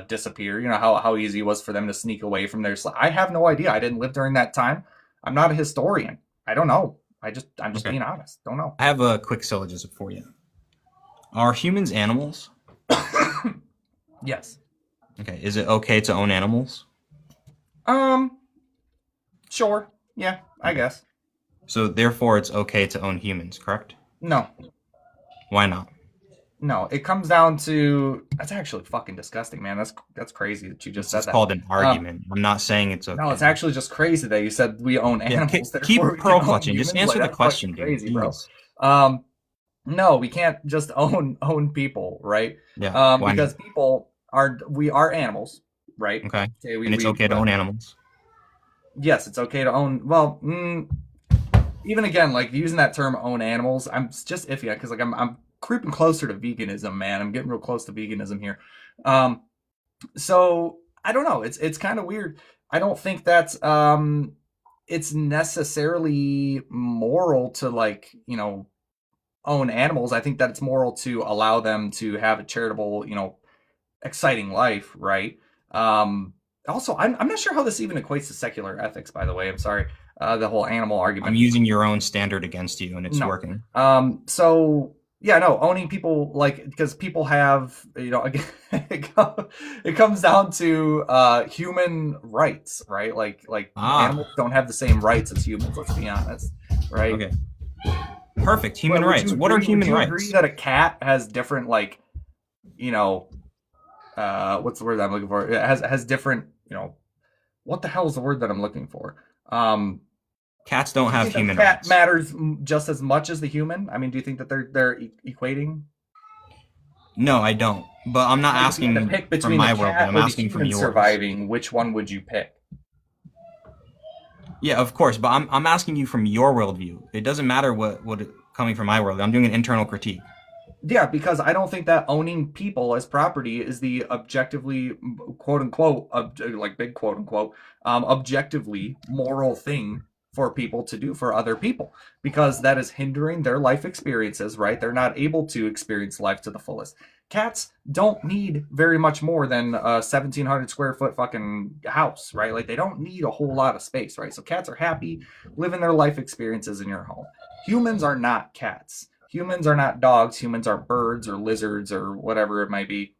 disappear. You know, how easy it was for them to sneak away from their I have no idea. I didn't live during that time. I'm not a historian. I don't know. I'm just Okay. being honest. Don't know. I have a quick syllogism for you. Are humans animals? Yes. Okay. Is it okay to own animals? Sure. Yeah, I guess. So therefore it's okay to own humans, correct? No. Why not? No, it comes down to, that's actually fucking disgusting, man. That's crazy that you just said It's that. called an argument. I'm not saying it's okay. No, it's actually just crazy that you said we own animals. Keep therefore we pearl can own clutching. Just humans. answer Like, the that's question, fucking dude. crazy, bro. Jeez. No, we can't just own people, right? Yeah. Why Because not? we are animals, right? Okay. Okay, And it's okay to own animals. Yes, it's okay to own. Well, even again, like using that term "own animals," I'm just iffy because like I'm creeping closer to veganism, man. I'm getting real close to veganism here. So I don't know. It's kind of weird. I don't think that's it's necessarily moral to like own animals. I think that it's moral to allow them to have a charitable, exciting life, right? Also, I'm not sure how this even equates to secular ethics, by the way. I'm sorry. The whole animal argument. I'm using your own standard against you, and it's working. So yeah, no, owning people, like, because people have, again, it comes down to human rights, right? Like animals don't have the same rights as humans. Let's be honest, right? Okay. Perfect. Human rights. What are human rights? Would you agree that a cat has different, like, what's the word that I'm looking for? It has different, what the hell is the word that I'm looking for? Cats don't have human cat rights. matters just as much as the human. I mean, do you think that they're equating? No, I don't. But I'm not asking to pick between from my the world. cat I'm or the asking from human yours. surviving. Which one would you pick? Yeah, of course. But I'm asking you from your worldview. It doesn't matter what coming from my world. I'm doing an internal critique. Yeah, because I don't think that owning people as property is the objectively, quote unquote, like big quote unquote, objectively moral thing for people to do for other people, because that is hindering their life experiences, right? They're not able to experience life to the fullest. Cats don't need very much more than a 1,700 square foot fucking house, right? Like, they don't need a whole lot of space, right? So cats are happy living their life experiences in your home. Humans are not cats. Humans are not dogs. Humans are birds or lizards or whatever it might be.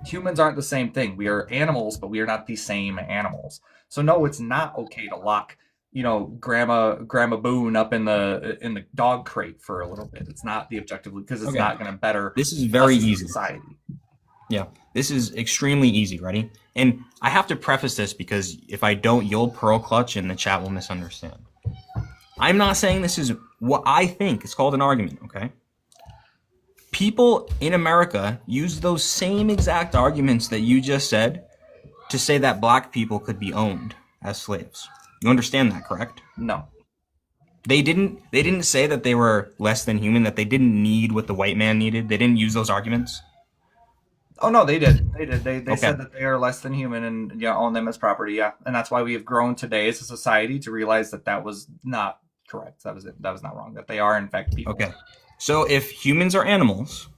Humans aren't the same thing. We are animals, but we are not the same animals. So no, it's not okay to lock, Grandma Boone up in the dog crate for a little bit. It's not the objective, because it's not going to better. This is very us as a easy. society. Yeah, this is extremely easy. Ready? And I have to preface this because if I don't, you'll pearl clutch and the chat will misunderstand. I'm not saying this is what I think. It's called an argument, okay? People in America use those same exact arguments that you just said to say that black people could be owned as slaves. You understand that, correct? No. They didn't say that they were less than human, that they didn't need what the white man needed. They didn't use those arguments. Oh no, they did. They said that they are less than human and own them as property. Yeah, and that's why we have grown today as a society to realize that was not correct. That was it. That was not wrong. That they are in fact people. Okay. So if humans are animals,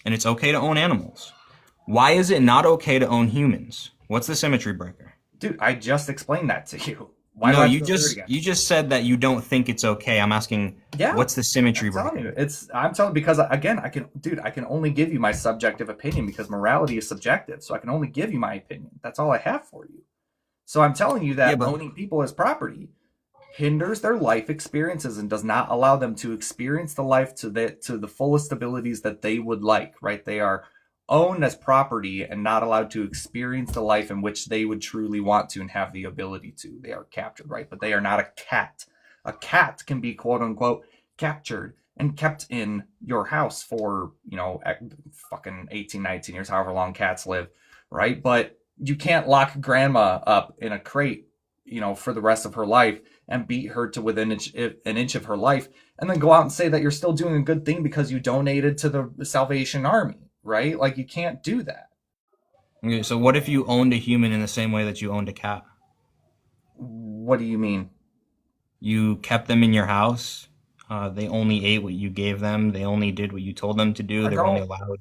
and it's okay to own animals, why is it not okay to own humans? What's the symmetry breaker? Dude, I just explained that to you. Why no, do I you just said that you don't think it's okay. I'm asking, what's the symmetry breaker? I'm telling you because again, I can only give you my subjective opinion because morality is subjective. So I can only give you my opinion. That's all I have for you. So I'm telling you that owning people as property hinders their life experiences and does not allow them to experience the life to the fullest abilities that they would like, right? They are owned as property and not allowed to experience the life in which they would truly want to and have the ability to. They are captured, right? But they are not a cat. A cat can be quote unquote captured and kept in your house for, fucking 18, 19 years, however long cats live, right? But you can't lock grandma up in a crate, for the rest of her life and beat her to within an inch of her life and then go out and say that you're still doing a good thing because you donated to the Salvation Army, right? Like, you can't do that. Okay, so what if you owned a human in the same way that you owned a cat? What do you mean? You kept them in your house. They only ate what you gave them. They only did what you told them to do. They were only allowed.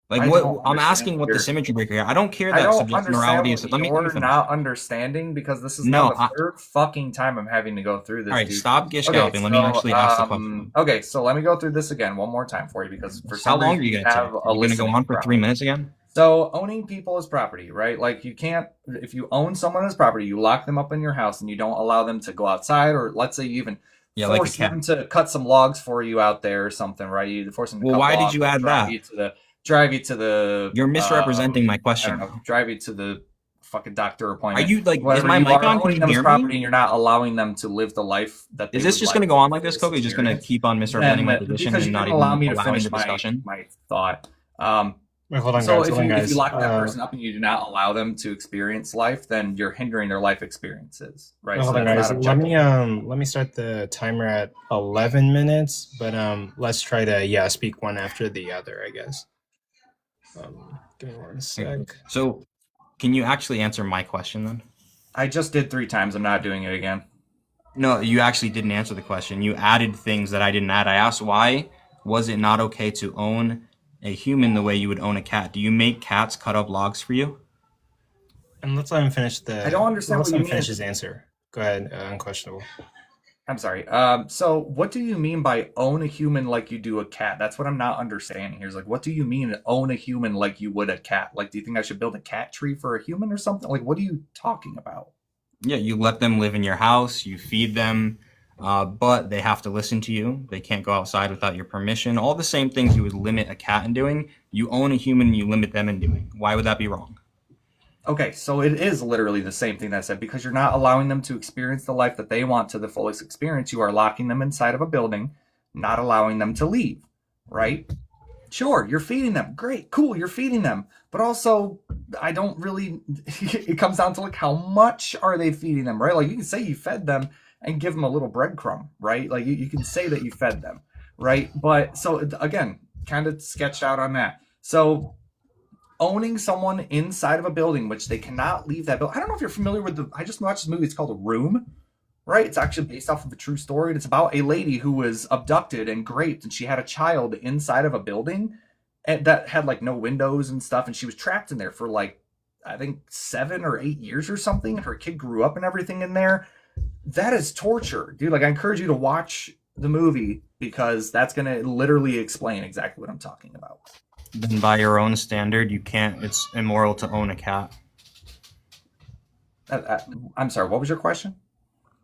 Like, what I'm asking, what the symmetry breaker here. I don't care that subjective morality is. Let me finish. Not understanding, because this is now the third fucking time I'm having to go through this. All right, stop gish galloping. Let me actually ask the question. Okay, so let me go through this again one more time for you, because for some how long reason are you gonna take? Are you gonna go on for 3 minutes again? So owning people as property, right? Like, you can't, if you own someone as property, you lock them up in your house and you don't allow them to go outside, or let's say you even force them to cut some logs for you out there or something, right? You force them to cut why logs, did you add that? Drive you to the. You're misrepresenting my question. Drive you to the fucking doctor appointment. Are you like? Is my mic on? Can you hear me? And you're not allowing them to live the life that. Is this just going to go on like this, Coco? You're just going to keep on misrepresenting my position and not even allowing the discussion? My thought. Wait, hold on, so guys. If you lock that person up and you do not allow them to experience life, then you're hindering their life experiences, right? Hold on, guys. Let me start the timer at 11 minutes, but let's try to speak one after the other, I guess. Give me 1 sec. So, can you actually answer my question then? I just did 3 times. I'm not doing it again. No, you actually didn't answer the question. You added things that I didn't add. I asked why was it not okay to own a human the way you would own a cat? Do you make cats cut up logs for you? And let's let him finish I don't understand what you mean. Finish his answer. Go ahead, unquestionable. I'm sorry. So what do you mean by own a human like you do a cat? That's what I'm not understanding here. Is like, what do you mean own a human like you would a cat? Like, do you think I should build a cat tree for a human or something? Like, what are you talking about? Yeah, you let them live in your house, you feed them, but they have to listen to you. They can't go outside without your permission. All the same things you would limit a cat in doing, you own a human and you limit them in doing. Why would that be wrong? Okay, so it is literally the same thing that I said, because you're not allowing them to experience the life that they want to the fullest experience. You are locking them inside of a building, not allowing them to leave, right? Sure, you're feeding them. Great, cool, you're feeding them. But also, I don't really, it comes down to like, how much are they feeding them, right? Like, you can say you fed them and give them a little breadcrumb, right? Like, you can say that you fed them, right? But, so, again, kind of sketched out on that. So, owning someone inside of a building, which they cannot leave that building. I don't know if you're familiar with I just watched this movie, it's called Room, right? It's actually based off of a true story. And it's about a lady who was abducted and raped, and she had a child inside of a building that had like no windows and stuff. And she was trapped in there for like, I think 7 or 8 years or something. Her kid grew up and everything in there. That is torture, dude. Like, I encourage you to watch the movie, because that's going to literally explain exactly what I'm talking about. Then by your own standard, you can't, it's immoral to own a cat. I'm sorry, what was your question?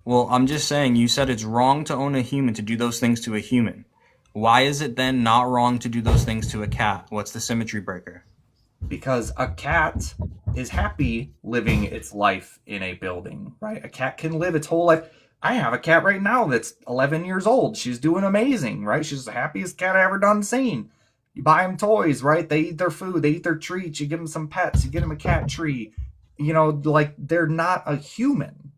Well, I'm just saying, you said it's wrong to own a human, to do those things to a human. Why is it then not wrong to do those things to a cat? What's the symmetry breaker? Because a cat is happy living its life in a building, right? A cat can live its whole life. I have a cat right now that's 11 years old. She's doing amazing, right? She's the happiest cat I ever done seen. You buy them toys, right? They eat their food. They eat their treats. You give them some pets. You get them a cat tree. Like, they're not a human.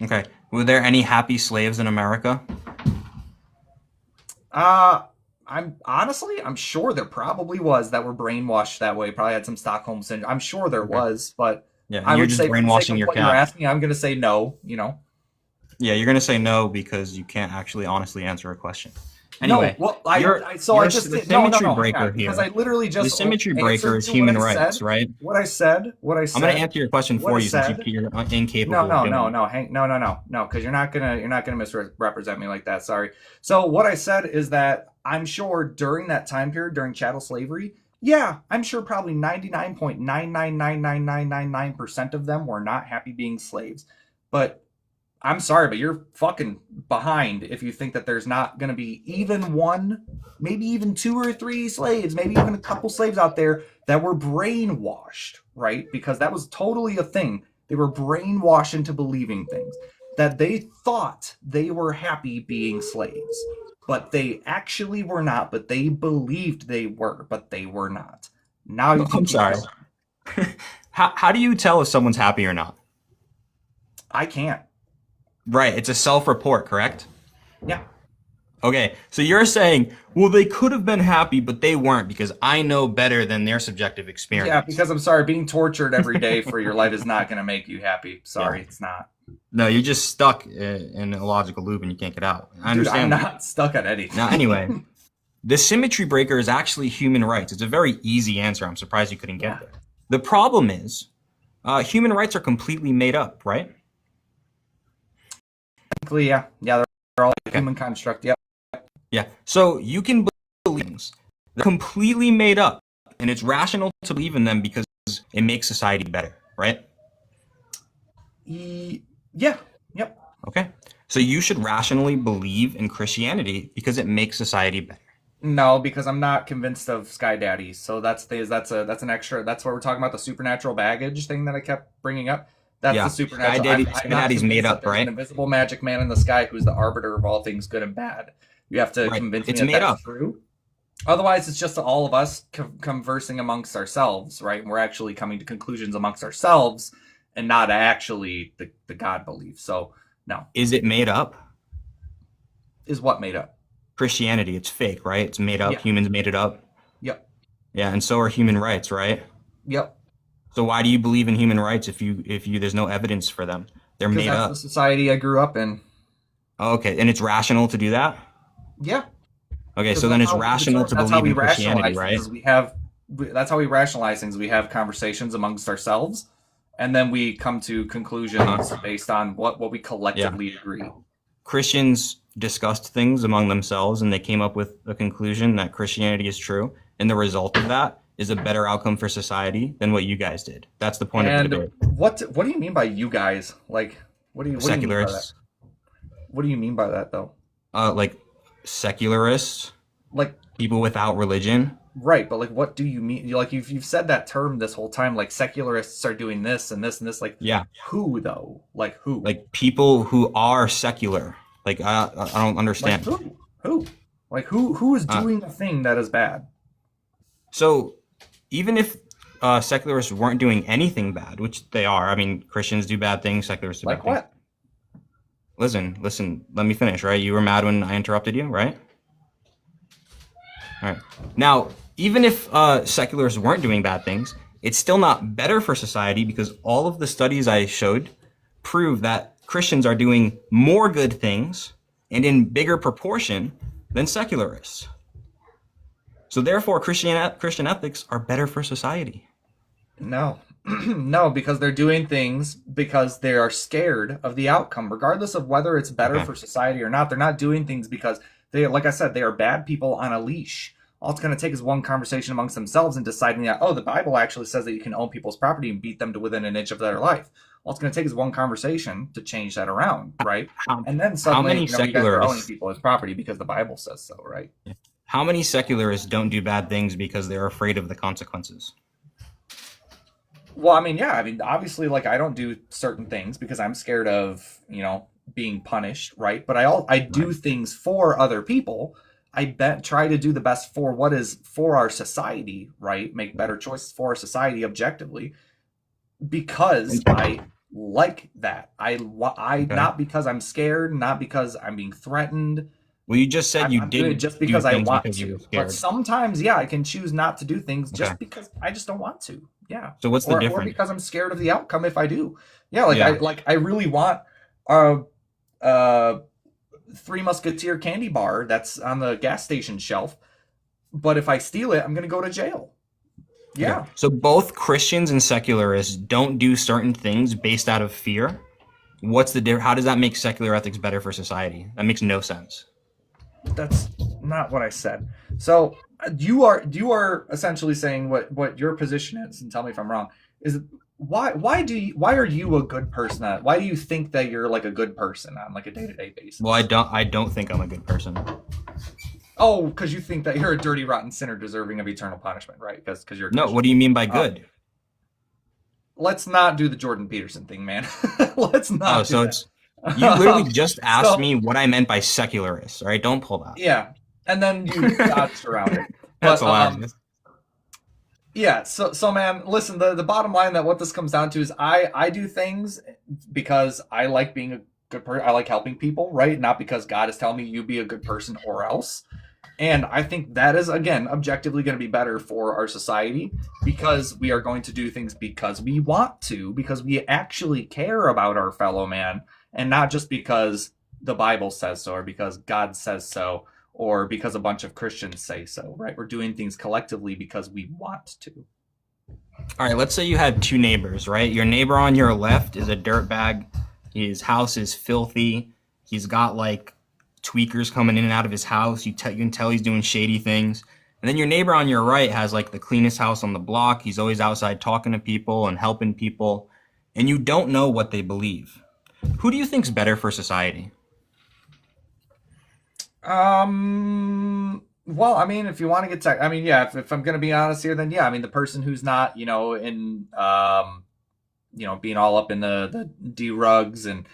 Okay. Were there any happy slaves in America? I'm sure there probably was, that were brainwashed that way. Probably had some Stockholm syndrome. I'm sure there was, but yeah, I would say brainwashing your cat. You're asking, I'm going to say no. Yeah, you're going to say no because you can't actually honestly answer a question. Anyway, no, well, I just the symmetry breaker here. Because I literally just the symmetry breaker is human rights, right? What I said. I'm going to answer your question for you since you're incapable. No, because you're not gonna misrepresent me like that. Sorry. So what I said is that I'm sure during that time period, during chattel slavery, yeah, I'm sure probably 99.9999999% of them were not happy being slaves, but I'm sorry, but you're fucking behind if you think that there's not going to be even one, maybe even two or three slaves, maybe even a couple slaves out there that were brainwashed, right? Because that was totally a thing. They were brainwashed into believing things that they thought they were happy being slaves, but they actually were not, but they believed they were, but they were not. Now you can I'm keep sorry. going. How do you tell if someone's happy or not? I can't. Right, it's a self-report, correct? Yeah. Okay, so you're saying, well, they could have been happy, but they weren't because I know better than their subjective experience. Yeah, because I'm sorry, being tortured every day for your life is not going to make you happy. Sorry, Yeah. it's not. No, you're just stuck in a logical loop and you can't get out. I Dude, understand. I'm not stuck on anything. Now, anyway, the symmetry breaker is actually human rights. It's a very easy answer. I'm surprised you couldn't get there. The problem is, human rights are completely made up, right? Technically, yeah. Yeah, they're all a human construct. Yep. Yeah. So you can believe things that are completely made up, and it's rational to believe in them because it makes society better, right? Yeah. Yep. Okay. So you should rationally believe in Christianity because it makes society better. No, because I'm not convinced of sky daddies. So that's an extra. That's what we're talking about, the supernatural baggage thing that I kept bringing up. That's Yeah. the supernatural. Sky daddy's made up, there's right? an invisible magic man in the sky who's the arbiter of all things good and bad. You have to Right. convince It's me made that that's up. true. Otherwise, it's just all of us conversing amongst ourselves, right? And we're actually coming to conclusions amongst ourselves and not actually the God belief. So, no. Is it made up? Is what made up? Christianity, it's fake, right? It's made up. Yeah. Humans made it up. Yep. Yeah, and so are human rights, right? Yep. So why do you believe in human rights if there's no evidence for them? They're Because made that's up. the society I grew up in. Oh, okay, and it's rational to do that? Yeah. Okay, so then it's rational to believe in Christianity, right? That's how we rationalize things. We have conversations amongst ourselves, and then we come to conclusions based on what we collectively agree. Christians discussed things among themselves, and they came up with a conclusion that Christianity is true, and the result of that is a better outcome for society than what you guys did. That's the point of the debate. What do you mean by you guys? Like, what do you mean by that? Secularists. What do you mean by that, though? Like secularists, Like, people without religion. right, but like, what do you mean? Like, you've said that term this whole time. Like, secularists are doing this and this and this. Like, Yeah, who though? Like, who? like people who are secular. Like I don't understand. Like, who? Like, who is doing a thing that is bad? So even if secularists weren't doing anything bad, which they are, I mean, Christians do bad things, secularists do Like bad things. what? Listen, let me finish, right? You were mad when I interrupted you, right? All right. Now, even if secularists weren't doing bad things, it's still not better for society because all of the studies I showed prove that Christians are doing more good things and in bigger proportion than secularists. So therefore, Christian ethics are better for society. No. No, because they're doing things because they are scared of the outcome, regardless of whether it's better for society or not. They're not doing things because they, like I said, they are bad people on a leash. All it's going to take is one conversation amongst themselves and deciding that, oh, the Bible actually says that you can own people's property and beat them to within an inch of their life. All it's going to take is one conversation to change that around, right? And then suddenly, many you guys are owning people's property because the Bible says so, right? How many secularists don't do bad things because they're afraid of the consequences? Well, I mean, yeah. I mean, obviously, like, I don't do certain things because I'm scared of, being punished, right? But I do things for other people. Try to do the best for what is for our society, right? Make better choices for our society objectively because I like that. Not because I'm scared, not because I'm being threatened. Well, you just said I'm doing it just because I want to. But sometimes, yeah, I can choose not to do things just because I just don't want to. Yeah. So what's the difference? Or because I'm scared of the outcome if I do. Yeah, I really want Three Musketeer candy bar that's on the gas station shelf, but if I steal it, I'm going to go to jail. Yeah. Okay. So both Christians and secularists don't do certain things based out of fear. What's the difference? How does that make secular ethics better for society? That makes no sense. That's not what I said. So you are essentially saying what your position is, and tell me if I'm wrong, is why are you a good person? Why do you think that you're like a good person on like a day-to-day basis? Well, I don't think I'm a good person. Oh, because you think that you're a dirty, rotten sinner deserving of eternal punishment, right? Because you're a No, Christian. what do you mean by good? Let's not do the Jordan Peterson thing, man. Let's not. Oh, so do it's you literally that. just asked So me what I meant by secularist. All right, don't pull that. yeah, and then you dodged around it. That's But hilarious. yeah, so man, listen, the bottom line that what this comes down to is I do things because I like being a good person. I like helping people, right? Not because God is telling me you be a good person or else. And I think that is, again, objectively going to be better for our society because we are going to do things because we want to, because we actually care about our fellow man, and not just because the Bible says so or because God says so or because a bunch of Christians say so, right? We're doing things collectively because we want to. All right, let's say you have two neighbors, right? Your neighbor on your left is a dirtbag. His house is filthy. He's got like tweakers coming in and out of his house. You can tell he's doing shady things. And then your neighbor on your right has like the cleanest house on the block. He's always outside talking to people and helping people. And you don't know what they believe. Who do you think's better for society? Well, I mean, if you want to get tech, I mean, yeah, if I'm going to be honest here, then yeah, I mean, the person who's not, being all up in the D-rugs and,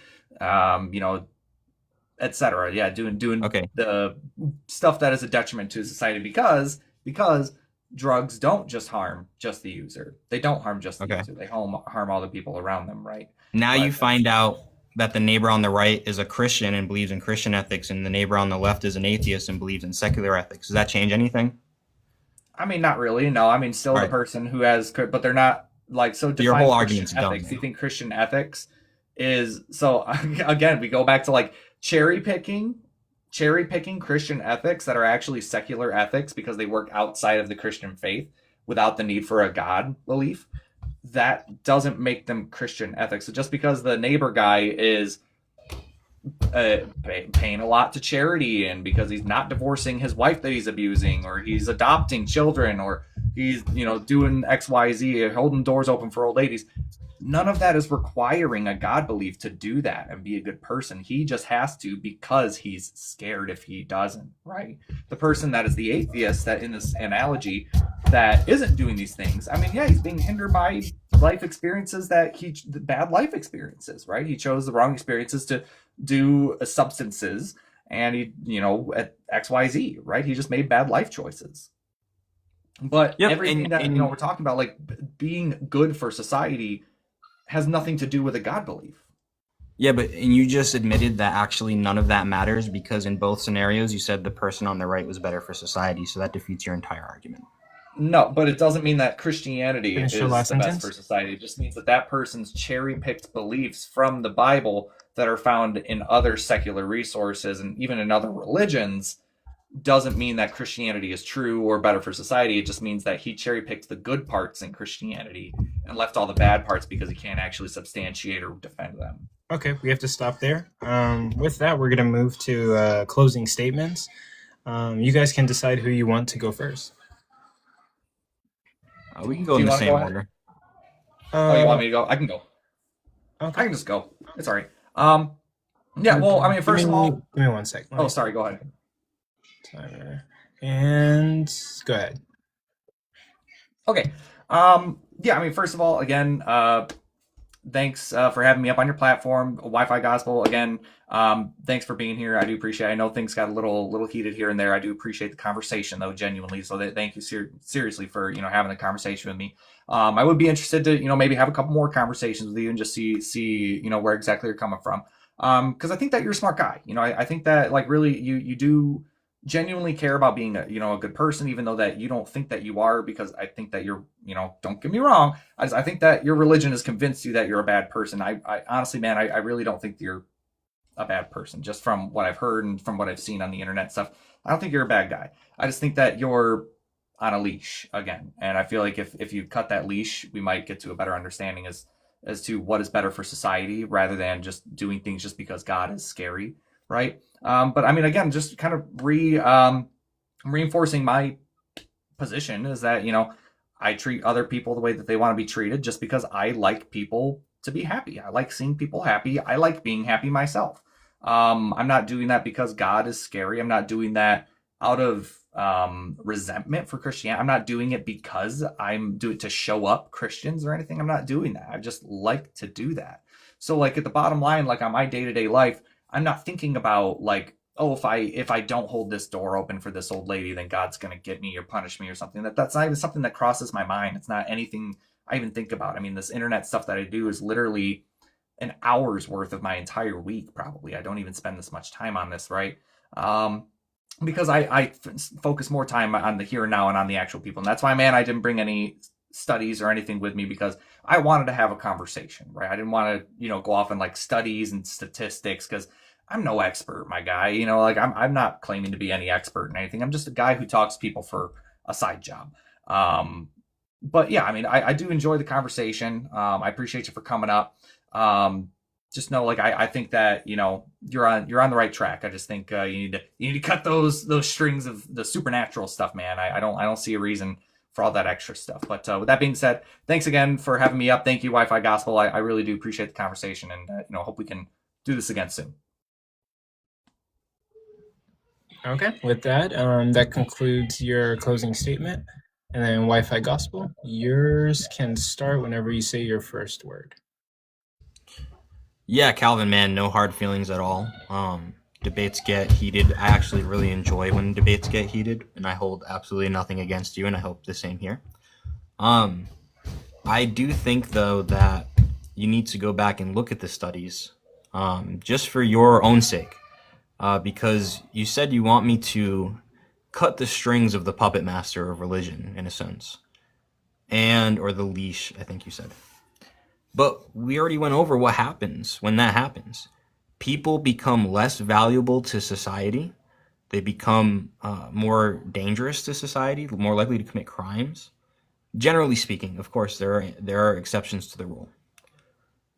etc. Yeah, doing Okay. the stuff that is a detriment to society because drugs don't just harm just the user. They don't harm just the Okay. user. They harm all the people around them, right? Now But you find out that the neighbor on the right is a Christian and believes in Christian ethics, and the neighbor on the left is an atheist and believes in secular ethics. Does that change anything? I mean, not really. No, I mean, still All the right. person who has, but they're not like so. Your Define whole Christian argument's dumb. ethics. Do you think Christian ethics is so? Again, we go back to like cherry picking Christian ethics that are actually secular ethics because they work outside of the Christian faith without the need for a God belief. That doesn't make them Christian ethics. So just because the neighbor guy is paying a lot to charity and because he's not divorcing his wife that he's abusing or he's adopting children or he's doing XYZ, holding doors open for old ladies, none of that is requiring a God belief to do that and be a good person. He just has to because he's scared if he doesn't, right? The person that is the atheist, that in this analogy, that isn't doing these things, I mean, yeah, he's being hindered by life experiences the bad life experiences, right? He chose the wrong experiences to do substances and he, at XYZ, right? He just made bad life choices. But Yep, everything that, and we're talking about, like being good for society has nothing to do with a God belief. yeah, and you just admitted that actually none of that matters because in both scenarios you said the person on the right was better for society, so that defeats your entire argument. No, but it doesn't mean that Christianity Finish is your the last best sentence? for society. It just means that person's cherry-picked beliefs from the Bible that are found in other secular resources and even in other religions doesn't mean that Christianity is true or better for society. It just means that he cherry-picked the good parts in Christianity and left all the bad parts because he can't actually substantiate or defend them. Okay, we have to stop there. With that, we're going to move to closing statements. You guys can decide who you want to go first. We can go Do in you the wanna same go ahead? order. Oh, you want me to go? I can go. Okay. I can just go. It's all right. Yeah, well, I mean, first of all... Give me 1 second. Oh, sorry, go ahead. Timer. And go ahead. Okay. Yeah, I mean, first of all, again, thanks for having me up on your platform, Wi-Fi Gospel. Again, thanks for being here. I do appreciate it. I know things got a little heated here and there. I do appreciate the conversation, though, genuinely. So thank you seriously for, having a conversation with me. I would be interested to, maybe have a couple more conversations with you and just see where exactly you're coming from. Because I think that you're a smart guy. I think that, like, really, you do genuinely care about being a good person, even though that you don't think that you are, because I think that you're, don't get me wrong, I think that your religion has convinced you that you're a bad person. I honestly, man, I really don't think you're a bad person, just from what I've heard and from what I've seen on the internet stuff. I don't think you're a bad guy. I just think that you're on a leash again, and I feel like if you cut that leash, we might get to a better understanding as to what is better for society, rather than just doing things just because God is scary, right? But I mean, again, just kind of reinforcing my position is that, I treat other people the way that they want to be treated just because I like people to be happy. I like seeing people happy. I like being happy myself. I'm not doing that because God is scary. I'm not doing that out of resentment for Christianity. I'm not doing it because I'm doing it to show up Christians or anything. I'm not doing that. I just like to do that. So like at the bottom line, like on my day-to-day life, I'm not thinking about like, oh, if I don't hold this door open for this old lady, then God's gonna get me or punish me or something. That's not even something that crosses my mind. It's not anything I even think about. I mean, this internet stuff that I do is literally an hour's worth of my entire week, probably. I don't even spend this much time on this, right? Because I focus more time on the here and now and on the actual people. And that's why, man, I didn't bring any studies or anything with me because I wanted to have a conversation, right? I didn't want to, go off in like studies and statistics because I'm no expert, my guy. Like I'm not claiming to be any expert in anything. I'm just a guy who talks to people for a side job. But yeah, I mean, I do enjoy the conversation. I appreciate you for coming up. Just know, like, I think that, you're on the right track. I just think, you need to cut those strings of the supernatural stuff, man. I don't see a reason for all that extra stuff. But with that being said, thanks again for having me up. Thank you, Wi-Fi Gospel. I really do appreciate the conversation, and hope we can do this again soon. Okay, with that, that concludes your closing statement. And then Wi-Fi Gospel, yours can start whenever you say your first word. Yeah, Calvin, man, no hard feelings at all. Debates get heated. I actually really enjoy when debates get heated, and I hold absolutely nothing against you, and I hope the same here. I do think, though, that you need to go back and look at the studies, just for your own sake, because you said you want me to cut the strings of the puppet master of religion, in a sense, or the leash, I think you said. But we already went over what happens when that happens. People become less valuable to society. They become more dangerous to society, more likely to commit crimes. Generally speaking, of course, there are exceptions to the rule.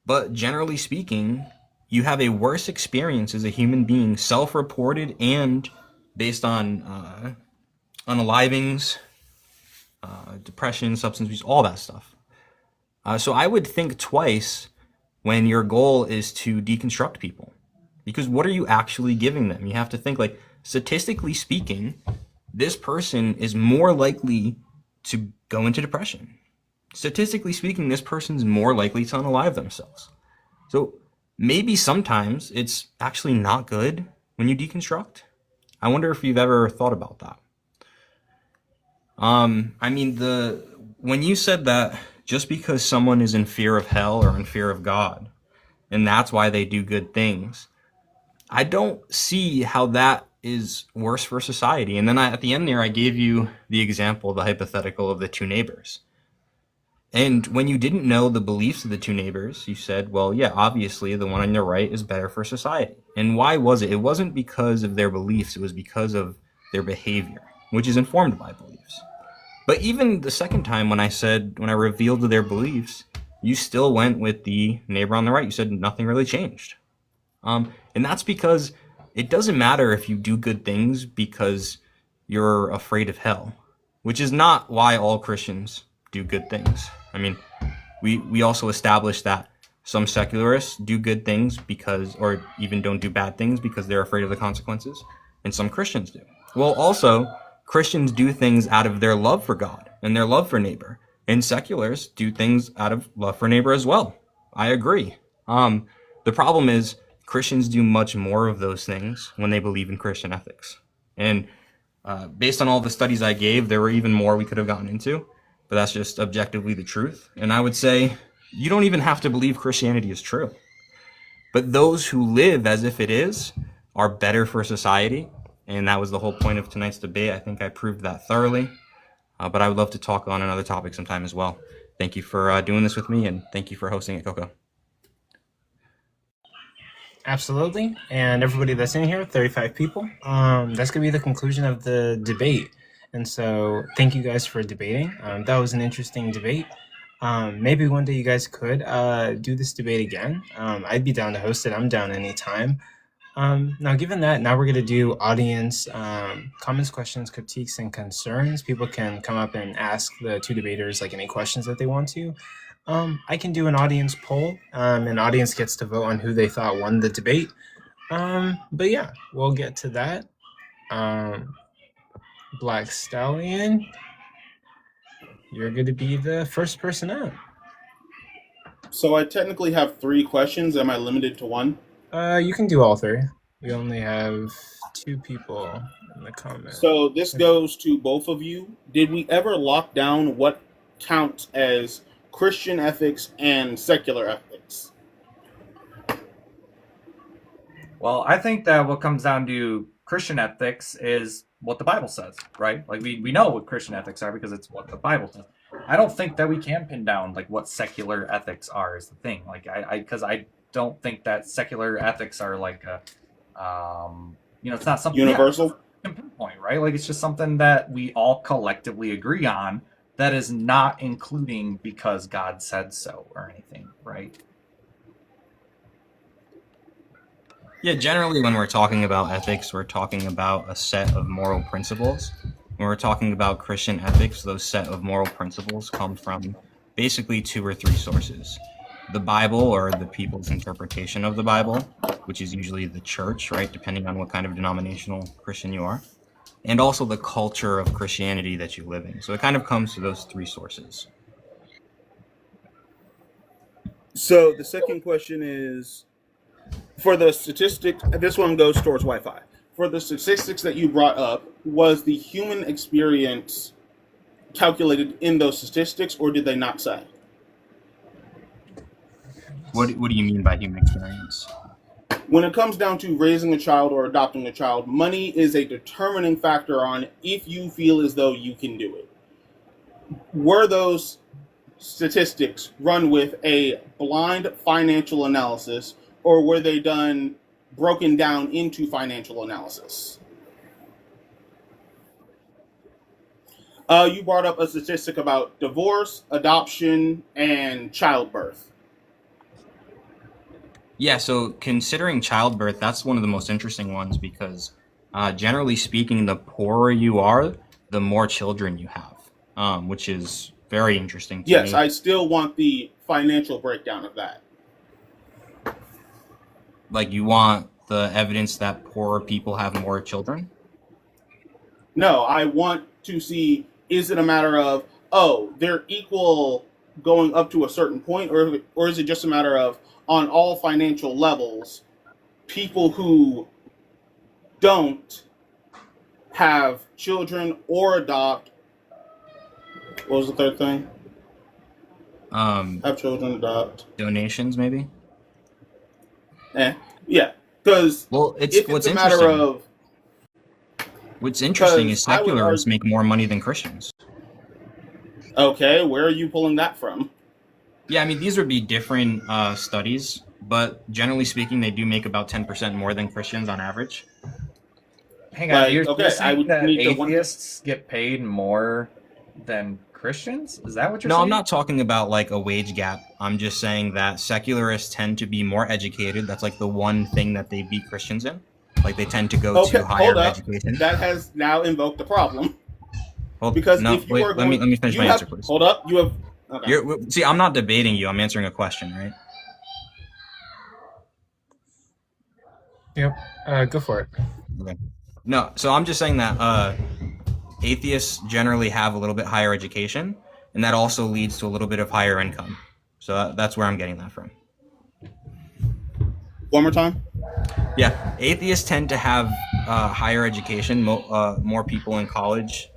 But generally speaking, you have a worse experience as a human being, self-reported and based on unalivings, depression, substance abuse, all that stuff. So I would think twice when your goal is to deconstruct people, because what are you actually giving them? You have to think, like, statistically speaking, this person is more likely to go into depression. Statistically speaking, this person's more likely to unalive themselves. So maybe sometimes it's actually not good when you deconstruct. I wonder if you've ever thought about that. I mean, when you said that just because someone is in fear of hell or in fear of God, and that's why they do good things, I don't see how that is worse for society. And then at the end there, I gave you the example, the hypothetical of the two neighbors. And when you didn't know the beliefs of the two neighbors, you said, well, yeah, obviously the one on your right is better for society. And why was it? It wasn't because of their beliefs. It was because of their behavior, which is informed by beliefs. But even the second time when I revealed their beliefs, you still went with the neighbor on the right. You said nothing really changed. And that's because it doesn't matter if you do good things because you're afraid of hell, which is not why all Christians do good things. I mean, we also established that some secularists do good things or even don't do bad things because they're afraid of the consequences, and some Christians do. Well, also, Christians do things out of their love for God and their love for neighbor, and seculars do things out of love for neighbor as well. I agree. The problem is Christians do much more of those things when they believe in Christian ethics. And based on all the studies I gave, there were even more we could have gotten into, but that's just objectively the truth. And I would say you don't even have to believe Christianity is true. But those who live as if it is are better for society. And that was the whole point of tonight's debate. I think I proved that thoroughly. But I would love to talk on another topic sometime as well. Thank you for doing this with me, and thank you for hosting it, Coco. Absolutely. And everybody that's in here, 35 people, that's going to be the conclusion of the debate. And so thank you guys for debating. That was an interesting debate. Maybe one day you guys could do this debate again. I'd be down to host it. I'm down anytime. Now, given that, now we're going to do audience comments, questions, critiques, and concerns. People can come up and ask the two debaters like any questions that they want to. I can do an audience poll. An audience gets to vote on who they thought won the debate. But yeah, we'll get to that. Black Stallion, you're going to be the first person up. So I technically have 3 questions. Am I limited to 1? You can do all 3. We only have 2 people in the comments. So this goes to both of you. Did we ever lock down what counts as Christian ethics and secular ethics? Well, I think that what comes down to Christian ethics is what the Bible says, right? Like we know what Christian ethics are because it's what the Bible says. I don't think that we can pin down like what secular ethics are is the thing. Like because I don't think that secular ethics are like a, it's not something universal. You can pinpoint, right? Like it's just something that we all collectively agree on that is not including because God said so or anything, right? Yeah, generally when we're talking about ethics, we're talking about a set of moral principles. When we're talking about Christian ethics, those set of moral principles come from basically 2 or 3 sources. The Bible, or the people's interpretation of the Bible, which is usually the church, right, depending on what kind of denominational Christian you are, and also the culture of Christianity that you live in. So it kind of comes to those 3 sources. So the second question is, for the statistics, this one goes towards Wi-Fi. For the statistics that you brought up, was the human experience calculated in those statistics, or did they not say? What do you mean by human experience? When it comes down to raising a child or adopting a child, money is a determining factor on if you feel as though you can do it. Were those statistics run with a blind financial analysis, or were they done broken down into financial analysis? You brought up a statistic about divorce, adoption, and childbirth. Yeah, so considering childbirth, that's one of the most interesting ones because generally speaking, the poorer you are, the more children you have, which is very interesting to me. Yes, I still want the financial breakdown of that. Like you want the evidence that poorer people have more children? No, I want to see, is it a matter of, oh, they're equal going up to a certain point, or is it just a matter of, on all financial levels, people who don't have children or adopt, what was the third thing? Have children, adopt. Donations, maybe? Yeah, because what's a matter of... What's interesting is secularists make more money than Christians. Okay, where are you pulling that from? Yeah, I mean, these would be different studies, but generally speaking, they do make about 10% more than Christians on average. Hang on, you're saying that atheists get paid more than Christians? Is that what you're saying? No, I'm not talking about like a wage gap. I'm just saying that secularists tend to be more educated. That's like the one thing that they beat Christians in. Like they tend to go to higher education. That has now invoked a problem. Let me finish my answer, please. Hold up, you have... Okay. See, I'm not debating you. I'm answering a question, right? Yep. Go for it. Okay. No, so I'm just saying that atheists generally have a little bit higher education, and that also leads to a little bit of higher income. So that's where I'm getting that from. One more time? Yeah, atheists tend to have higher education, more people in college.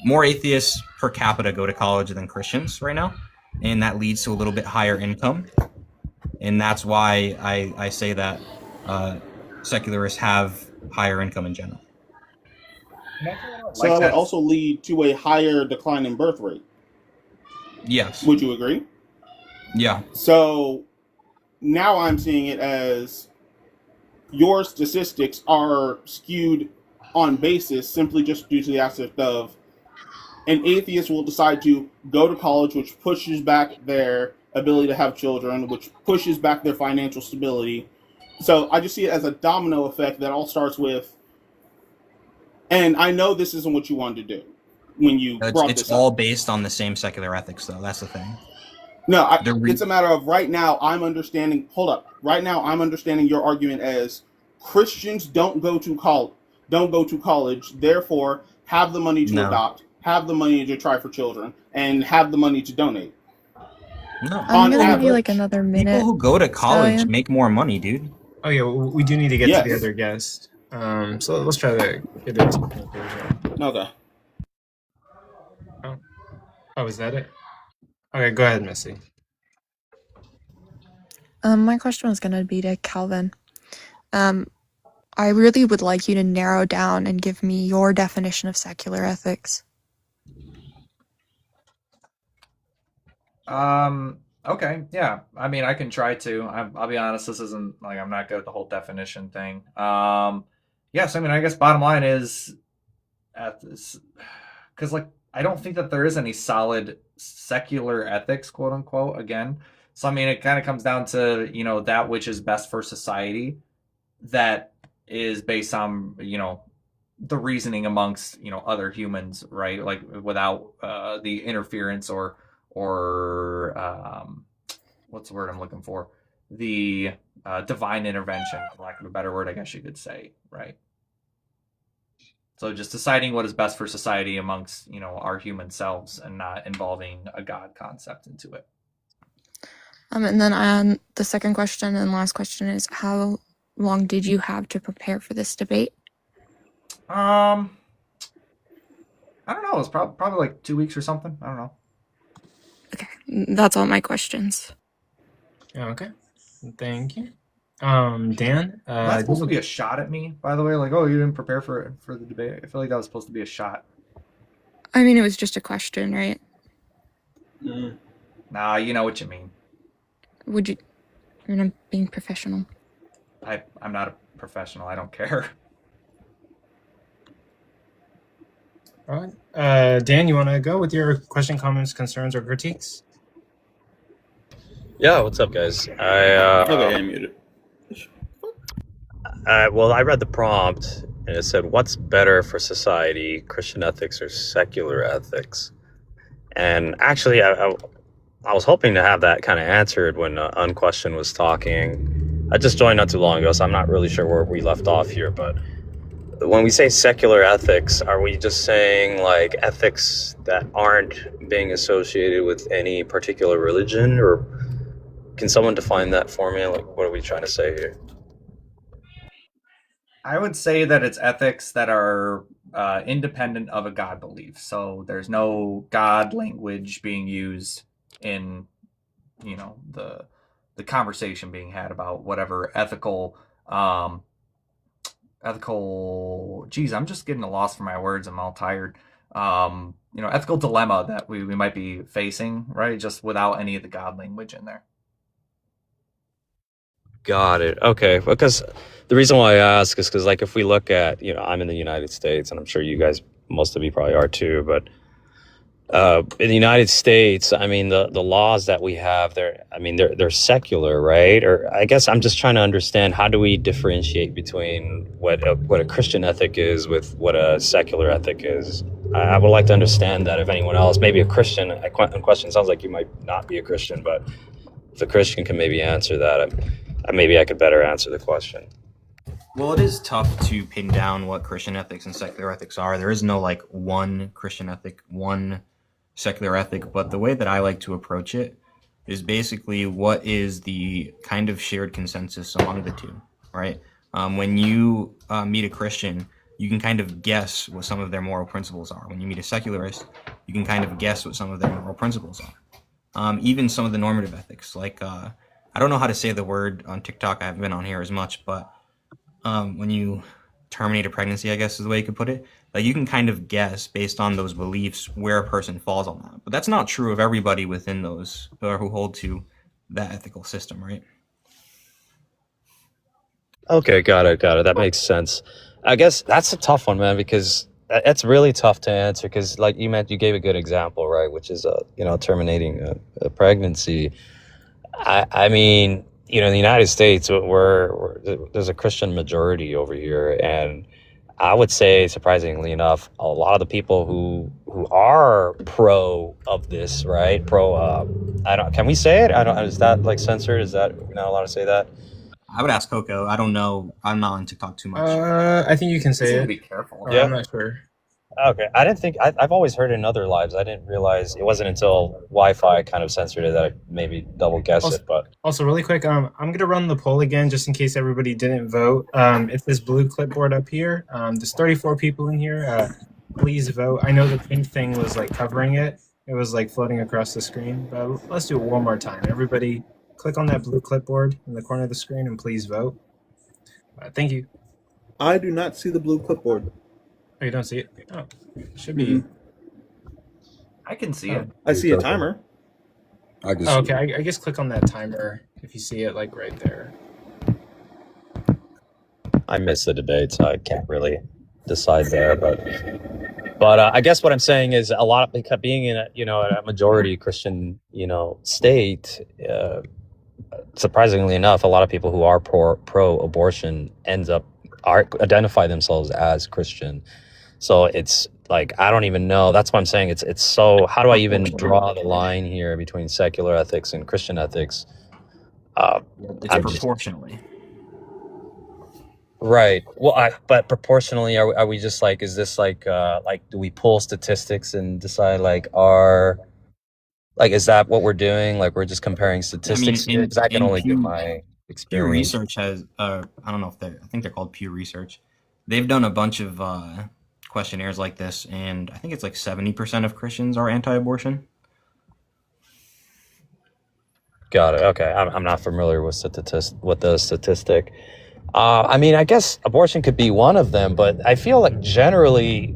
More atheists per capita go to college than Christians right now, and that leads to a little bit higher income. And that's why I say that secularists have higher income in general. So that would also lead to a higher decline in birth rate. Yes. Would you agree? Yeah. So now I'm seeing it as your statistics are skewed on basis simply just due to the aspect of an atheist will decide to go to college, which pushes back their ability to have children, which pushes back their financial stability, So I just see it as a domino effect that all starts with, and I know this isn't what you wanted to do when you brought It's this all up. based on the same secular ethics, though. That's the thing. No, The it's a matter of right now I'm understanding. Hold up. Right now I'm understanding your argument as Christians don't go to college, therefore have the money to No. adopt, have the money to try for children, and have the money to donate. No. I'm On gonna give you average. like another People minute. who go to college Stallion. make more money, dude. Oh yeah, we do need to get to the Yes. other guest. So let's try to get it. Okay. Oh, is that it? Okay, go ahead, Missy. My question was gonna be to Calvin. I really would like you to narrow down and give me your definition of secular ethics. Okay, yeah. I mean, I can try to. I'll be honest. This isn't like I'm not good at the whole definition thing. Yes. I mean, I guess bottom line is at this, because like I don't think that there is any solid secular ethics, quote unquote. Again, so I mean, it kind of comes down to that which is best for society, that is based on the reasoning amongst other humans, right? Like without the interference or what's the word I'm looking for? The divine intervention, for lack of a better word, I guess you could say, right? So just deciding what is best for society amongst our human selves and not involving a God concept into it. And then the second question and last question is, how long did you have to prepare for this debate? I don't know. It was probably like 2 weeks or something. I don't know. Okay, that's all my questions. Okay, thank you. Dan, That's supposed to be a shot at me, by the way. Like, oh, you didn't prepare for the debate. I feel like that was supposed to be a shot. I mean, it was just a question, right? Nah, you know what you mean. You're not being professional. I'm not a professional. I don't care. all right. Dan, you want to go with your question, comments, concerns, or critiques? Yeah, what's up, guys? Okay, I muted. Well, I read the prompt and it said, "What's better for society, Christian ethics or secular ethics?" And actually, I was hoping to have that kind of answered when Unquestioned was talking. I just joined not too long ago, so I'm not really sure where we left off here. But when we say secular ethics, are we just saying like ethics that aren't being associated with any particular religion, or can someone define that for me? Like, what are we trying to say here? I would say that it's ethics that are independent of a God belief. So there's no God language being used in, the conversation being had about whatever ethical. Geez, I'm just getting lost for my words. I'm all tired. Ethical dilemma that we might be facing, right? Just without any of the God language in there. Got it. Okay. Because the reason why I ask is because, like, if we look at, I'm in the United States, and I'm sure you guys, most of you probably are too, but in the United States, I mean, the laws that we have, they're secular, right? Or I guess I'm just trying to understand, how do we differentiate between what a Christian ethic is with what a secular ethic is? I would like to understand that if anyone else, maybe a Christian, Question sounds like you might not be a Christian, but if a Christian can maybe answer that, maybe I could better answer the question. Well, it is tough to pin down what Christian ethics and secular ethics are. There is no like one Christian ethic, one secular ethic, but the way that I like to approach it is basically what is the kind of shared consensus among the two, right? When you meet a Christian, you can kind of guess what some of their moral principles are. When you meet a secularist, you can kind of guess what some of their moral principles are. Even some of the normative ethics, like I don't know how to say the word on TikTok. I haven't been on here as much, but when you terminate a pregnancy, I guess is the way you could put it. Like, you can kind of guess based on those beliefs where a person falls on that. But that's not true of everybody within those or who hold to that ethical system, right? Okay, got it. That makes sense. I guess that's a tough one, man, because that's really tough to answer. Because, like you gave a good example, right? Which is, terminating a pregnancy. I mean, in the United States, there's a Christian majority over here, and I would say, surprisingly enough, a lot of the people who are pro of this, right? Pro, I don't. Can we say it? I don't. Is that like censored? Is that we're not allowed to say that? I would ask Coco. I don't know. I'm not on TikTok too much. I think you can You say seem to it. be careful. Or Yeah. I'm not sure. Okay, I didn't think I've always heard it in other lives. I didn't realize it wasn't until Wi-Fi kind of censored it that I maybe double guessed it. But Also, really quick, I'm gonna run the poll again just in case everybody didn't vote. It's this blue clipboard up here. There's 34 people in here. Please vote. I know the pink thing was like covering it. It was like floating across the screen, but let's do it one more time. Everybody, click on that blue clipboard in the corner of the screen and please vote. Thank you. I do not see the blue clipboard. Oh, you don't see it? Oh, it should be. I can see it. I see a timer. I can Oh, see okay. I guess click on that timer if you see it, like right there. I missed the debate, so I can't really decide there. But I guess what I'm saying is a lot of being in a majority Christian state. Surprisingly enough, a lot of people who are pro-abortion identify themselves as Christian. So it's like I don't even know. That's what I'm saying. It's so. How do I even draw the line here between secular ethics and Christian ethics? It's proportionally. Right. Well, but proportionally, are we just like? Is this like do we pull statistics and decide is that what we're doing? Like we're just comparing statistics here? 'Cause I can only give my experience. Pew Research has, I don't know if I think they're called Pew Research. They've done a bunch of questionnaires like this, and I think it's like 70% of Christians are anti-abortion. Got it. Okay, I'm not familiar with the statistic. I mean, I guess abortion could be one of them, but I feel like generally,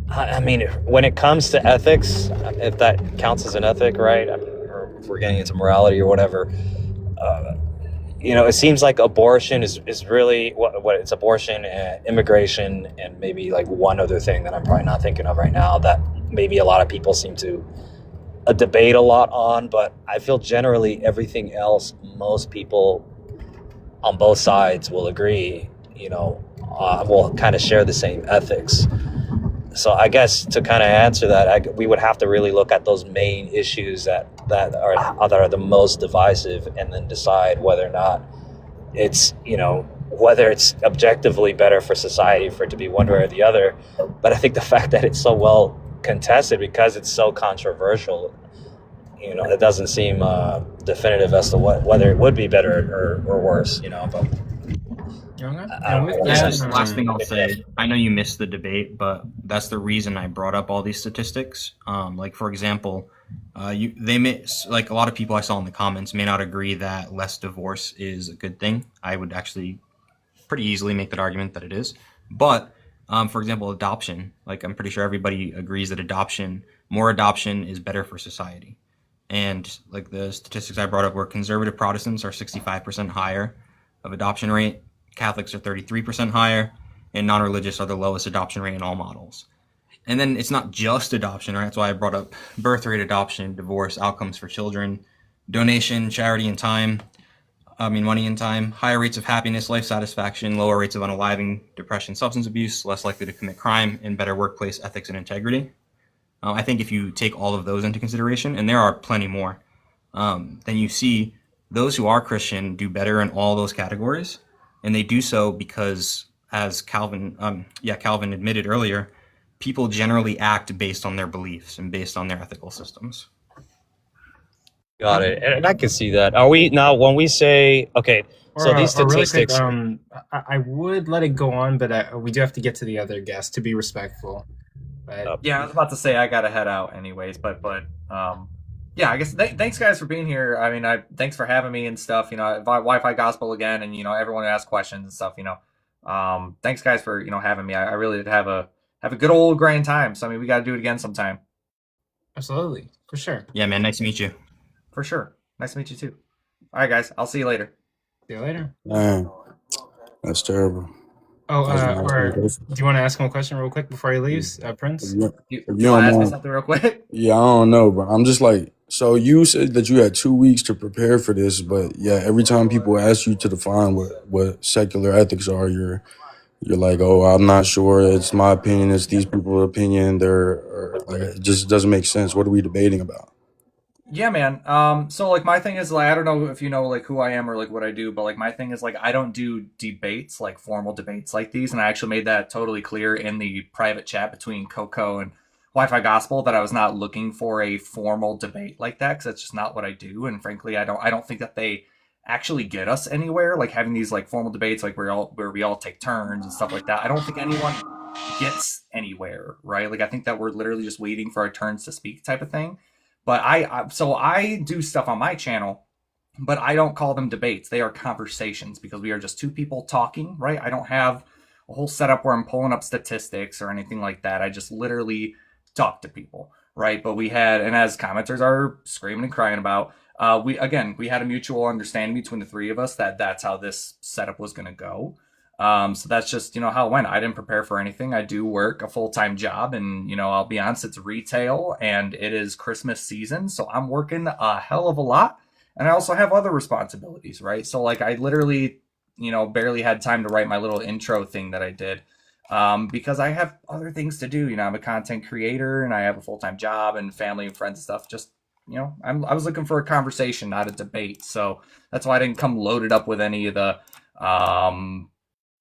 I mean, when it comes to ethics, if that counts as an ethic, right? I mean, or if we're getting into morality or whatever, it seems like abortion is really what it's abortion, immigration, and maybe like one other thing that I'm probably not thinking of right now that maybe a lot of people seem to debate a lot on. But I feel generally everything else, most people on both sides will agree, will kind of share the same ethics. So I guess to kind of answer that, we would have to really look at those main issues that are the most divisive, and then decide whether or not it's whether it's objectively better for society for it to be one way or the other. But I think the fact that it's so well contested because it's so controversial, it doesn't seem definitive as to whether it would be better or worse. But last thing I'll say, I know you missed the debate, but that's the reason I brought up all these statistics. Like for example, a lot of people I saw in the comments may not agree that less divorce is a good thing. I would actually pretty easily make that argument that it is. But for example, adoption, like I'm pretty sure everybody agrees that more adoption is better for society. And like the statistics I brought up were conservative Protestants are 65% higher of adoption rate. Catholics are 33% higher, and non-religious are the lowest adoption rate in all models. And then it's not just adoption, right? That's why I brought up birth rate, adoption, divorce, outcomes for children, donation, charity, and money and time, higher rates of happiness, life satisfaction, lower rates of unaliving, depression, substance abuse, less likely to commit crime, and better workplace ethics and integrity. I think if you take all of those into consideration, and there are plenty more, then you see those who are Christian do better in all those categories. And they do so because, as Calvin admitted earlier, people generally act based on their beliefs and based on their ethical systems. Got it. And I can see that. Are we now when we say these statistics? Really quick, I would let it go on, but we do have to get to the other guests to be respectful. But, Yeah, I was about to say I gotta head out anyways, but yeah, I guess thanks guys for being here. I mean, thanks for having me and stuff. Wi-Fi Gospel again, and everyone who asked questions and stuff. Thanks guys for having me. I really did have a good old grand time. So I mean, we got to do it again sometime. Absolutely, for sure. Yeah, man. Nice to meet you. For sure. Nice to meet you too. All right, guys. I'll see you later. See you later. Man, that's terrible. Oh, or do you want to ask him a question real quick before he leaves, Prince? You want to ask me something real quick? Yeah, I don't know, but I'm just like, So you said that you had 2 weeks to prepare for this, but yeah, every time people ask you to define what secular ethics are, you're like, oh, I'm not sure. It's my opinion. It's these people's opinion. They're like, it just doesn't make sense. What are we debating about? Yeah, man. So like my thing is like I don't know if you know like who I am or like what I do, but like my thing is like I don't do debates like formal debates like these, and I actually made that totally clear in the private chat between Coco and Wi-Fi Gospel that I was not looking for a formal debate like that because that's just not what I do, and frankly, I don't think that they actually get us anywhere. Like having these like formal debates like where we all take turns and stuff like that. I don't think anyone gets anywhere, right? Like I think that we're literally just waiting for our turns to speak type of thing. But so I do stuff on my channel, but I don't call them debates. They are conversations because we are just two people talking, right? I don't have a whole setup where I'm pulling up statistics or anything like that. I just literally talk to people, right? But we had, and as commenters are screaming and crying about, we had a mutual understanding between the three of us that that's how this setup was going to go. So that's just, how it went. I didn't prepare for anything. I do work a full-time job and, I'll be honest, it's retail and it is Christmas season. So I'm working a hell of a lot. And I also have other responsibilities, right? So like I literally, barely had time to write my little intro thing that I did. Because I have other things to do. I'm a content creator and I have a full-time job and family and friends and stuff. Just, I was looking for a conversation, not a debate. So that's why I didn't come loaded up with any of the,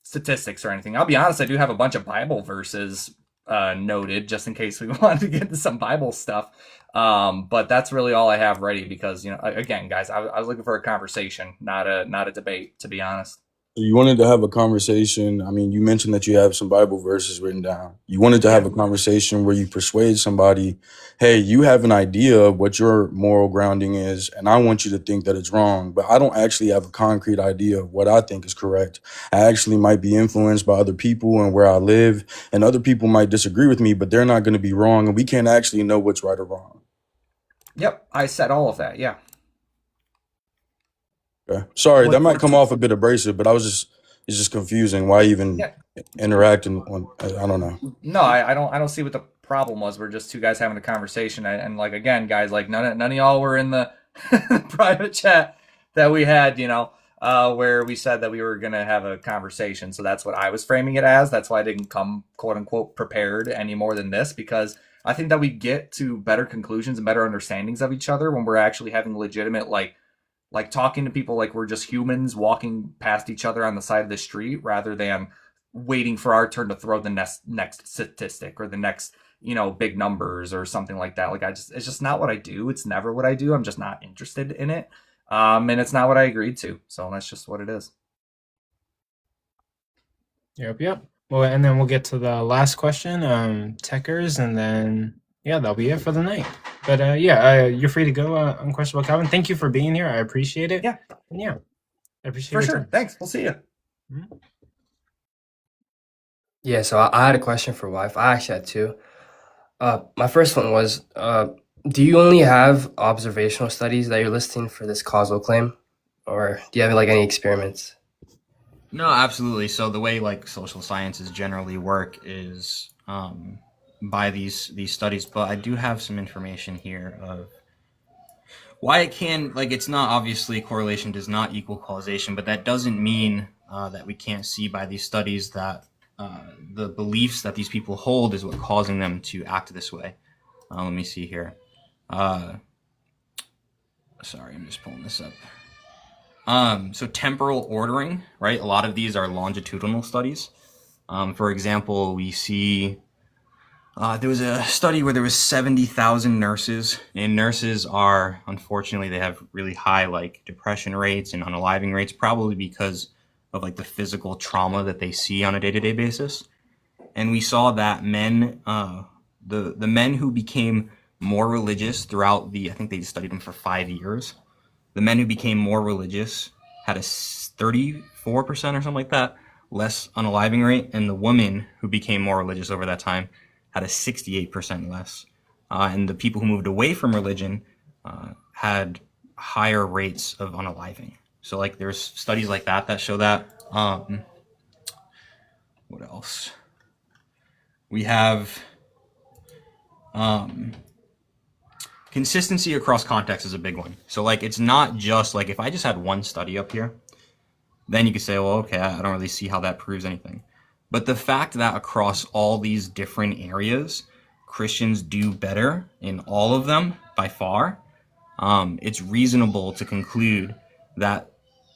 statistics or anything. I'll be honest, I do have a bunch of Bible verses noted just in case we wanted to get into some Bible stuff. But that's really all I have ready because, again, guys, I was looking for a conversation, not a debate, to be honest. You wanted to have a conversation. I mean, you mentioned that you have some Bible verses written down. You wanted to have a conversation where you persuade somebody, hey, you have an idea of what your moral grounding is, and I want you to think that it's wrong, but I don't actually have a concrete idea of what I think is correct. I actually might be influenced by other people and where I live, and other people might disagree with me, but they're not going to be wrong, and we can't actually know what's right or wrong. Yep, I said all of that, yeah. Okay. Sorry, that might come off a bit abrasive, but it's just confusing. Why even interact on? I don't know. No, I don't see what the problem was. We're just two guys having a conversation, and like again, guys, like none of y'all were in the private chat that we had, where we said that we were gonna have a conversation. So that's what I was framing it as. That's why I didn't come quote unquote prepared any more than this because I think that we get to better conclusions and better understandings of each other when we're actually having legitimate like talking to people like we're just humans walking past each other on the side of the street rather than waiting for our turn to throw the next statistic or the next, big numbers or something like that. Like it's just not what I do. It's never what I do. I'm just not interested in it. And it's not what I agreed to. So that's just what it is. Yep. Well, and then we'll get to the last question, techers, and then that'll be it for the night. But you're free to go, Unquestionable Calvin. Thank you for being here. I appreciate it. Yeah. And I appreciate for your sure. time. Thanks. We'll see you. Mm-hmm. Yeah, so I had a question for wife. I actually had two. My first one was, do you only have observational studies that you're listing for this causal claim, or do you have any experiments? No, absolutely. So the way social sciences generally work is by these studies, but I do have some information here of why it can it's not obviously correlation does not equal causation, but that doesn't mean that we can't see by these studies that the beliefs that these people hold is what causing them to act this way. Let me see here. Sorry, I'm just pulling this up. So temporal ordering, right? A lot of these are longitudinal studies. For example, we see there was a study where there was 70,000 nurses, and nurses are, unfortunately, they have really high depression rates and unaliving rates, probably because of the physical trauma that they see on a day-to-day basis. And we saw that men, the men who became more religious throughout I think they studied them for 5 years. The men who became more religious had a 34% or something like that, less unaliving rate, and the women who became more religious over that time had a 68% less. And the people who moved away from religion had higher rates of unaliving. So there's studies like that show that. What else? We have consistency across context is a big one. So like it's not just like if I just had one study up here, then you could say, well, okay, I don't really see how that proves anything. But the fact that across all these different areas, Christians do better in all of them by far, it's reasonable to conclude that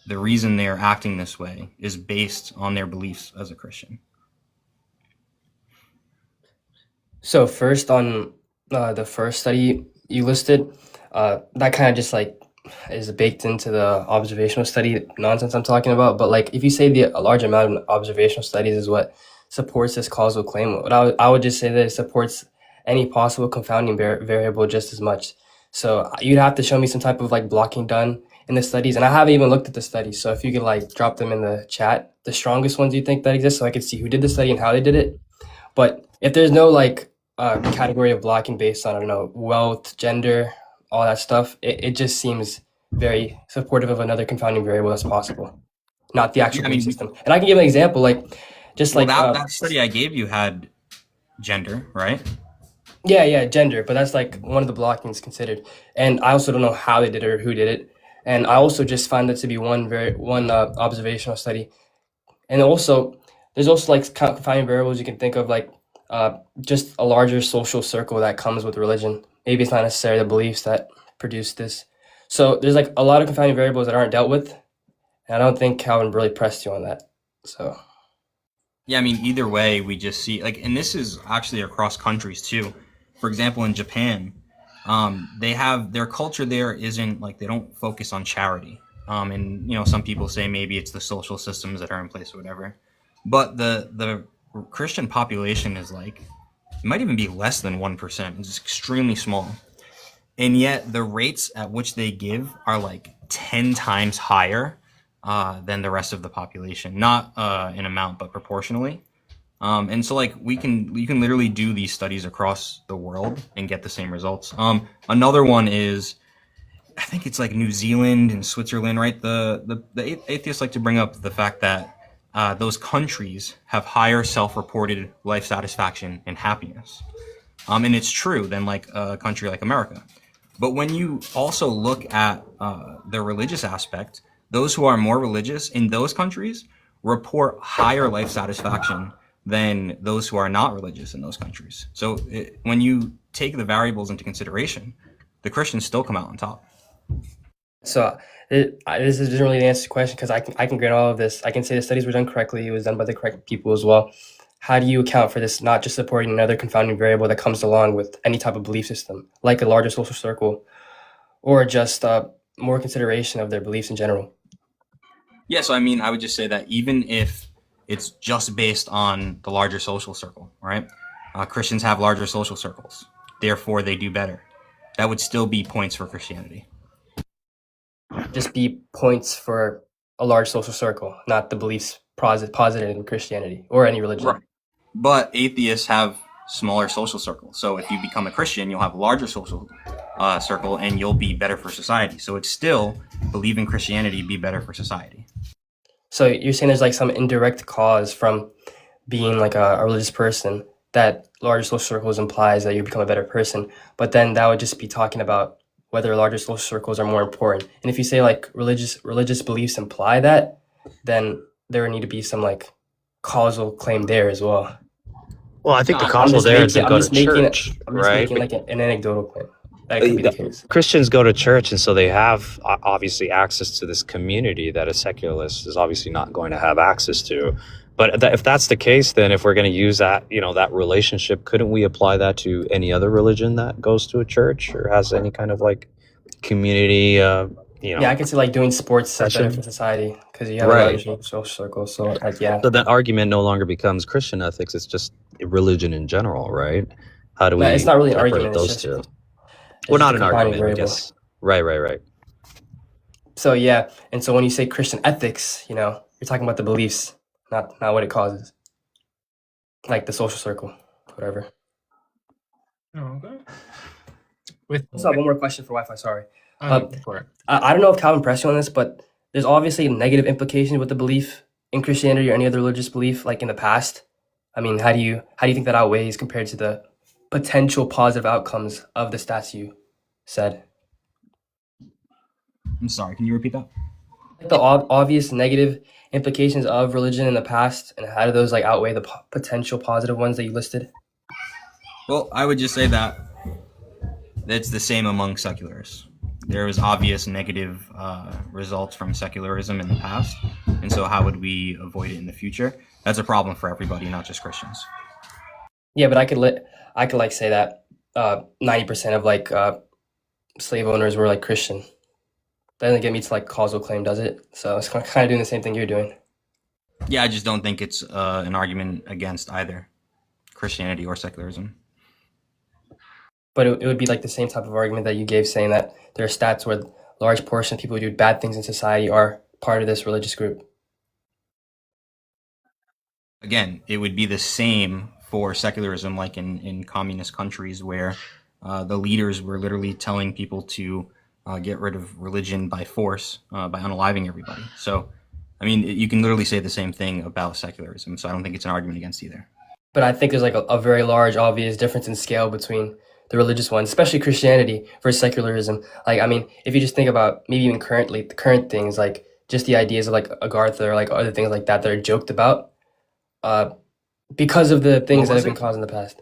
the reason they're acting this way is based on their beliefs as a Christian. So first on the first study you listed, that kind of just like is baked into the observational study nonsense I'm talking about. But like if you say a large amount of observational studies is what supports this causal claim, what I would just say that it supports any possible confounding variable just as much. So you'd have to show me some type of like blocking done in the studies, and I haven't even looked at the studies. So if you could like drop them in the chat, the strongest ones you think that exist, so I could see who did the study and how they did it. But if there's no like category of blocking based on, I don't know, wealth, gender, all that stuff, it just seems very supportive of another confounding variable that's possible, not the actual Yeah, I belief mean, system. And I can give an example, like just well, like that study I gave you had gender, right? yeah, gender, but that's like one of the blockings considered. And I also don't know how they did it or who did it. And I also just find that to be one observational study. And also, there's also like confounding variables you can think of, like just a larger social circle that comes with religion. Maybe it's not necessarily the beliefs that produce this. So there's like a lot of confounding variables that aren't dealt with. And I don't think Calvin really pressed you on that. So Yeah, I mean, either way, we just see like, and this is actually across countries too. For example, in Japan, they have their culture there isn't like they don't focus on charity. And you know, some people say maybe it's the social systems that are in place or whatever. But the Christian population is like, it might even be less than 1%. It's extremely small. And yet the rates at which they give are like 10 times higher than the rest of the population, not in amount, but proportionally. And so like you can literally do these studies across the world and get the same results. Another one is, I think it's like New Zealand and Switzerland, right? The atheists like to bring up the fact that those countries have higher self-reported life satisfaction and happiness. And it's true than like a country like America. But when you also look at the religious aspect, those who are more religious in those countries report higher life satisfaction than those who are not religious in those countries. So when you take the variables into consideration, the Christians still come out on top. So this doesn't really answer the question, because I can grant all of this. I can say the studies were done correctly. It was done by the correct people as well. How do you account for this not just supporting another confounding variable that comes along with any type of belief system, like a larger social circle, or just more consideration of their beliefs in general? Yeah, so I mean, I would just say that even if it's just based on the larger social circle, right? Christians have larger social circles, therefore they do better. That would still be points for Christianity. Just be points for a large social circle, not the beliefs posited in Christianity or any religion. Right. But atheists have smaller social circles. So if you become a Christian, you'll have a larger social circle and you'll be better for society. So it's still believe in Christianity, be better for society. So you're saying there's like some indirect cause from being like a religious person, that larger social circles implies that you become a better person, but then that would just be talking about whether larger social circles are more important. And if you say like religious beliefs imply that, then there would need to be some like causal claim there as well. Well, I think the I'm causal just there making- is to I'm go just to making it- church, I'm just right? making like an anecdotal claim. That could be the case. Christians go to church, and so they have obviously access to this community that a secularist is obviously not going to have access to. But if that's the case, then if we're going to use that, that relationship, couldn't we apply that to any other religion that goes to a church or has any kind of like community? Yeah, I can see like doing sports is better for society because you have a larger social circle. So like, yeah. So that argument no longer becomes Christian ethics; it's just religion in general, right? How do we? It's not really an separate argument. those It's two. just, Well, just not a an combining argument, I variable. guess. Right. So yeah, and so when you say Christian ethics, you're talking about the beliefs, not what it causes, like the social circle, whatever. Okay. I just have one more question for Wi-Fi. Sorry, for it. I don't know if Calvin pressed you on this, but there's obviously negative implications with the belief in Christianity or any other religious belief, like in the past. I mean, how do you think that outweighs compared to the potential positive outcomes of the stats you said. I'm sorry, can you repeat that? Like the obvious negative implications of religion in the past, and how do those like outweigh the potential positive ones that you listed? Well, I would just say that it's the same among secularists. There was obvious negative results from secularism in the past, and so how would we avoid it in the future? That's a problem for everybody, not just Christians. Yeah, but I could like say that 90% of like slave owners were like Christian. That doesn't get me to like causal claim, does it? So it's kind of doing the same thing you're doing. Yeah, I just don't think it's an argument against either Christianity or secularism. But it would be like the same type of argument that you gave, saying that there are stats where a large portion of people who do bad things in society are part of this religious group. Again, it would be the same for secularism, like in communist countries where the leaders were literally telling people to get rid of religion by force, by unaliving everybody. So, I mean, you can literally say the same thing about secularism, so I don't think it's an argument against either. But I think there's like a very large, obvious difference in scale between the religious ones, especially Christianity versus secularism. Like, I mean, if you just think about maybe even the current things, like just the ideas of like Agartha or like other things like that are joked about because of the things that have been caused in the past.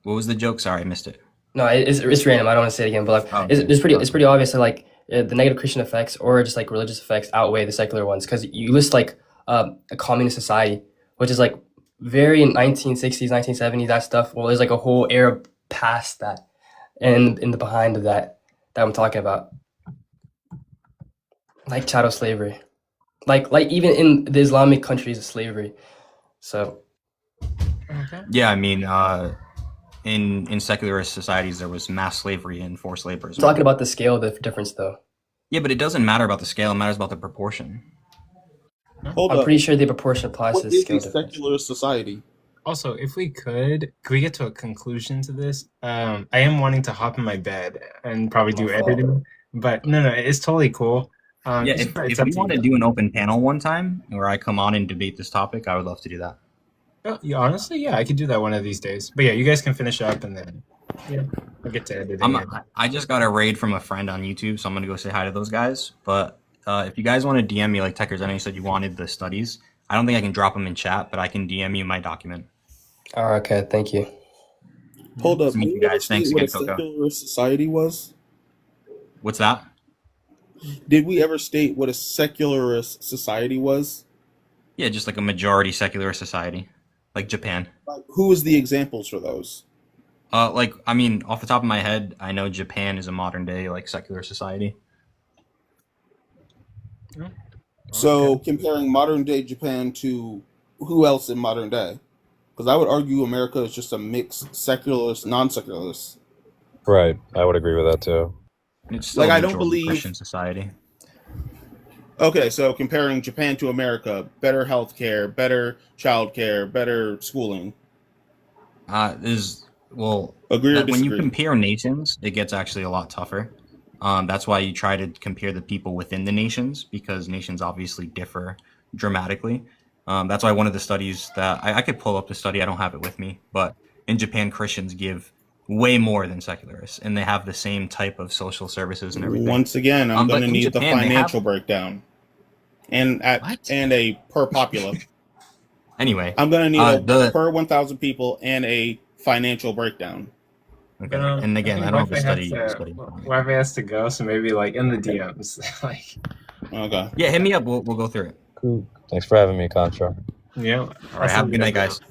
What was the joke? Sorry, I missed it. No, it's random. I don't want to say it again, but like, it's pretty obvious that like the negative Christian effects or just like religious effects outweigh the secular ones, because you list like a communist society, which is like very 1960s, 1970s, that stuff. Well, there's like a whole era past that, and in the behind of that I'm talking about, like chattel slavery, like even in the Islamic countries of slavery. So yeah, I mean, in secularist societies there was mass slavery and forced labor as well. Talking about the scale of the difference, though. Yeah, but it doesn't matter about the scale; it matters about the proportion. Hold I'm up. pretty sure the proportion applies What to the is scale a difference. secular society? Also, if we could we get to a conclusion to this? I am wanting to hop in my bed and probably do editing, but no, it's totally cool. Yeah, if we want to do an open panel one time where I come on and debate this topic, I would love to do that. Oh, yeah, honestly, yeah, I could do that one of these days. But yeah, you guys can finish up and then I'll get to editing. I just got a raid from a friend on YouTube, so I'm gonna go say hi to those guys. But if you guys want to DM me, like Techers, I know you said you wanted the studies. I don't think I can drop them in chat, but I can DM you my document. Oh, okay, thank you. Hold up. Meet you guys. Thanks What again, a Coco. secular society was? What's that? Did we ever state what a secularist society was? Yeah, just like a majority secular society, like Japan. Like, who was the examples for those? Like, I mean, off the top of my head, I know Japan is a modern day like secular society. So comparing modern day Japan to who else in modern day? Because I would argue America is just a mixed secularist, non-secularist. Right. I would agree with that too. It's still Like, a I don't majority believe- Christian society. Okay, so comparing Japan to America, better healthcare, better childcare, better schooling. Well, Agree or when you disagree? compare nations, it gets actually a lot tougher. That's why you try to compare the people within the nations, because nations obviously differ dramatically. That's why one of the studies that I could pull up the study, I don't have it with me, but in Japan, Christians give way more than secularists, and they have the same type of social services and everything. Once again, I'm But going to in need Japan, the they financial have- breakdown and What? a per popula. Anyway, I'm going to need the- per 1,000 people and a financial breakdown. okay. And again, I don't have a study. Wi-Fi has to go, so maybe like in the DMs, like. Okay. Yeah, hit me up. We'll go through it. Cool. Thanks for having me, Contra. Yeah. All right, have a good night, guys.